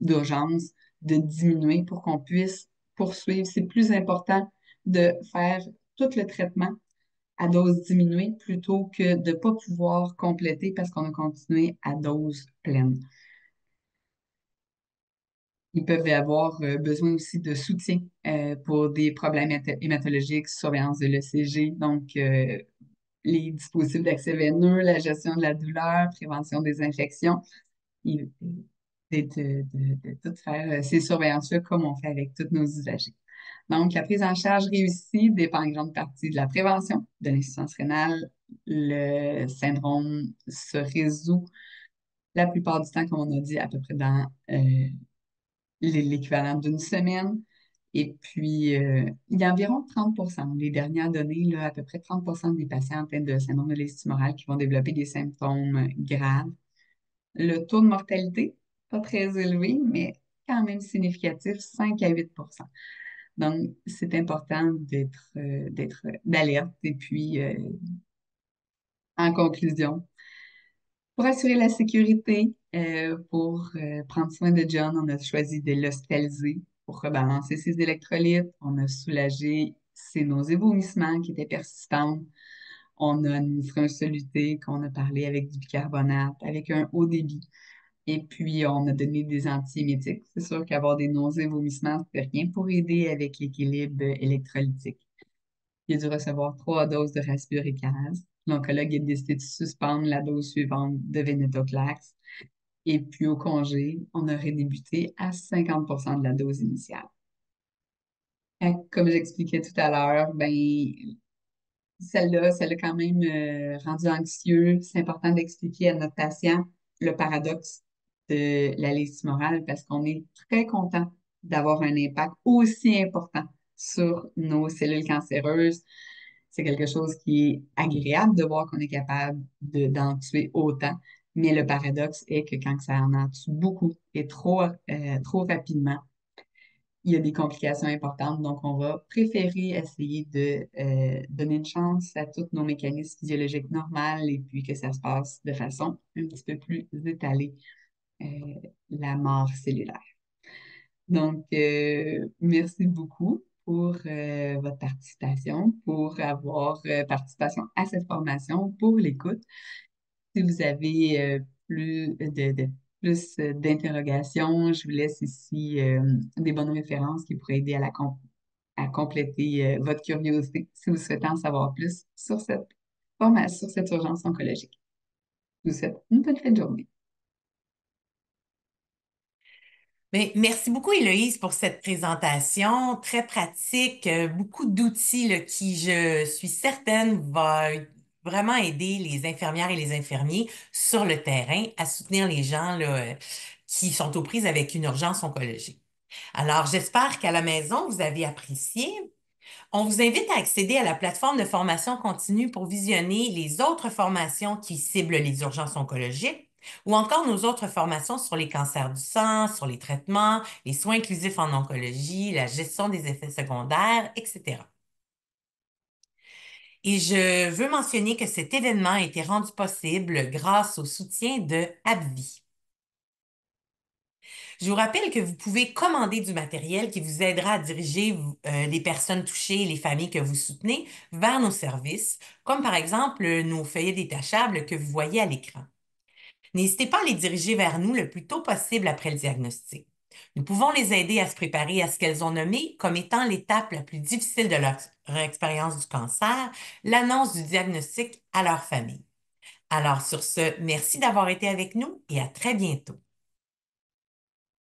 d'urgence, de diminuer pour qu'on puisse poursuivre. C'est plus important de faire tout le traitement à dose diminuée plutôt que de ne pas pouvoir compléter parce qu'on a continué à dose pleine. Ils peuvent avoir besoin aussi de soutien pour des problèmes hématologiques, surveillance de l'ECG, donc les dispositifs d'accès veineux, la gestion de la douleur, prévention des infections, et de tout faire ces surveillances-là comme on fait avec tous nos usagers. Donc, la prise en charge réussie dépend en grande partie de la prévention de l'insuffisance rénale. Le syndrome se résout la plupart du temps, comme on a dit, à peu près dans l'équivalent d'une semaine. Et puis, il y a environ 30%, les dernières données, là, à peu près 30% des patients atteints de syndrome de l'estime morale qui vont développer des symptômes graves. Le taux de mortalité, pas très élevé, mais quand même significatif, 5 à 8%. Donc, c'est important d'alerte. Et puis, en conclusion, pour assurer la sécurité, pour prendre soin de John, on a choisi de l'hospitaliser pour rebalancer ses électrolytes. On a soulagé ses nausées vomissements qui étaient persistants. On a administré un soluté qu'on a parlé avec du bicarbonate, avec un haut débit. Et puis, on a donné des antiémétiques. C'est sûr qu'avoir des nausées, vomissements, c'est rien pour aider avec l'équilibre électrolytique. Il a dû recevoir 3 doses de rasburicase. L'oncologue a décidé de suspendre la dose suivante de venetoclax. Et puis, au congé, on aurait débuté à 50% de la dose initiale. Comme j'expliquais tout à l'heure, ben, celle-là, ça l'a quand même rendu anxieux. C'est important d'expliquer à notre patient le paradoxe de la liste morale parce qu'on est très content d'avoir un impact aussi important sur nos cellules cancéreuses. C'est quelque chose qui est agréable de voir qu'on est capable d'en tuer autant. Mais le paradoxe est que quand ça en tue beaucoup et trop rapidement, il y a des complications importantes. Donc, on va préférer essayer de donner une chance à tous nos mécanismes physiologiques normaux et puis que ça se passe de façon un petit peu plus étalée, euh, la mort cellulaire. Donc, merci beaucoup pour votre participation, pour avoir participation à cette formation, pour l'écoute. Si vous avez plus d'interrogations, je vous laisse ici des bonnes références qui pourraient aider à compléter votre curiosité si vous souhaitez en savoir plus sur cette formation, sur cette urgence oncologique. Je vous souhaite une bonne fin de journée. Mais merci beaucoup, Héloïse, pour cette présentation très pratique, beaucoup d'outils là, qui, je suis certaine, va vraiment aider les infirmières et les infirmiers sur le terrain à soutenir les gens là, qui sont aux prises avec une urgence oncologique. Alors, j'espère qu'à la maison, vous avez apprécié. On vous invite à accéder à la plateforme de formation continue pour visionner les autres formations qui ciblent les urgences oncologiques ou encore nos autres formations sur les cancers du sang, sur les traitements, les soins inclusifs en oncologie, la gestion des effets secondaires, etc. Et je veux mentionner que cet événement a été rendu possible grâce au soutien de AbbVie. Je vous rappelle que vous pouvez commander du matériel qui vous aidera à diriger les personnes touchées et les familles que vous soutenez vers nos services, comme par exemple nos feuillets détachables que vous voyez à l'écran. N'hésitez pas à les diriger vers nous le plus tôt possible après le diagnostic. Nous pouvons les aider à se préparer à ce qu'elles ont nommé comme étant l'étape la plus difficile de leur expérience du cancer, l'annonce du diagnostic à leur famille. Alors sur ce, merci d'avoir été avec nous et à très bientôt.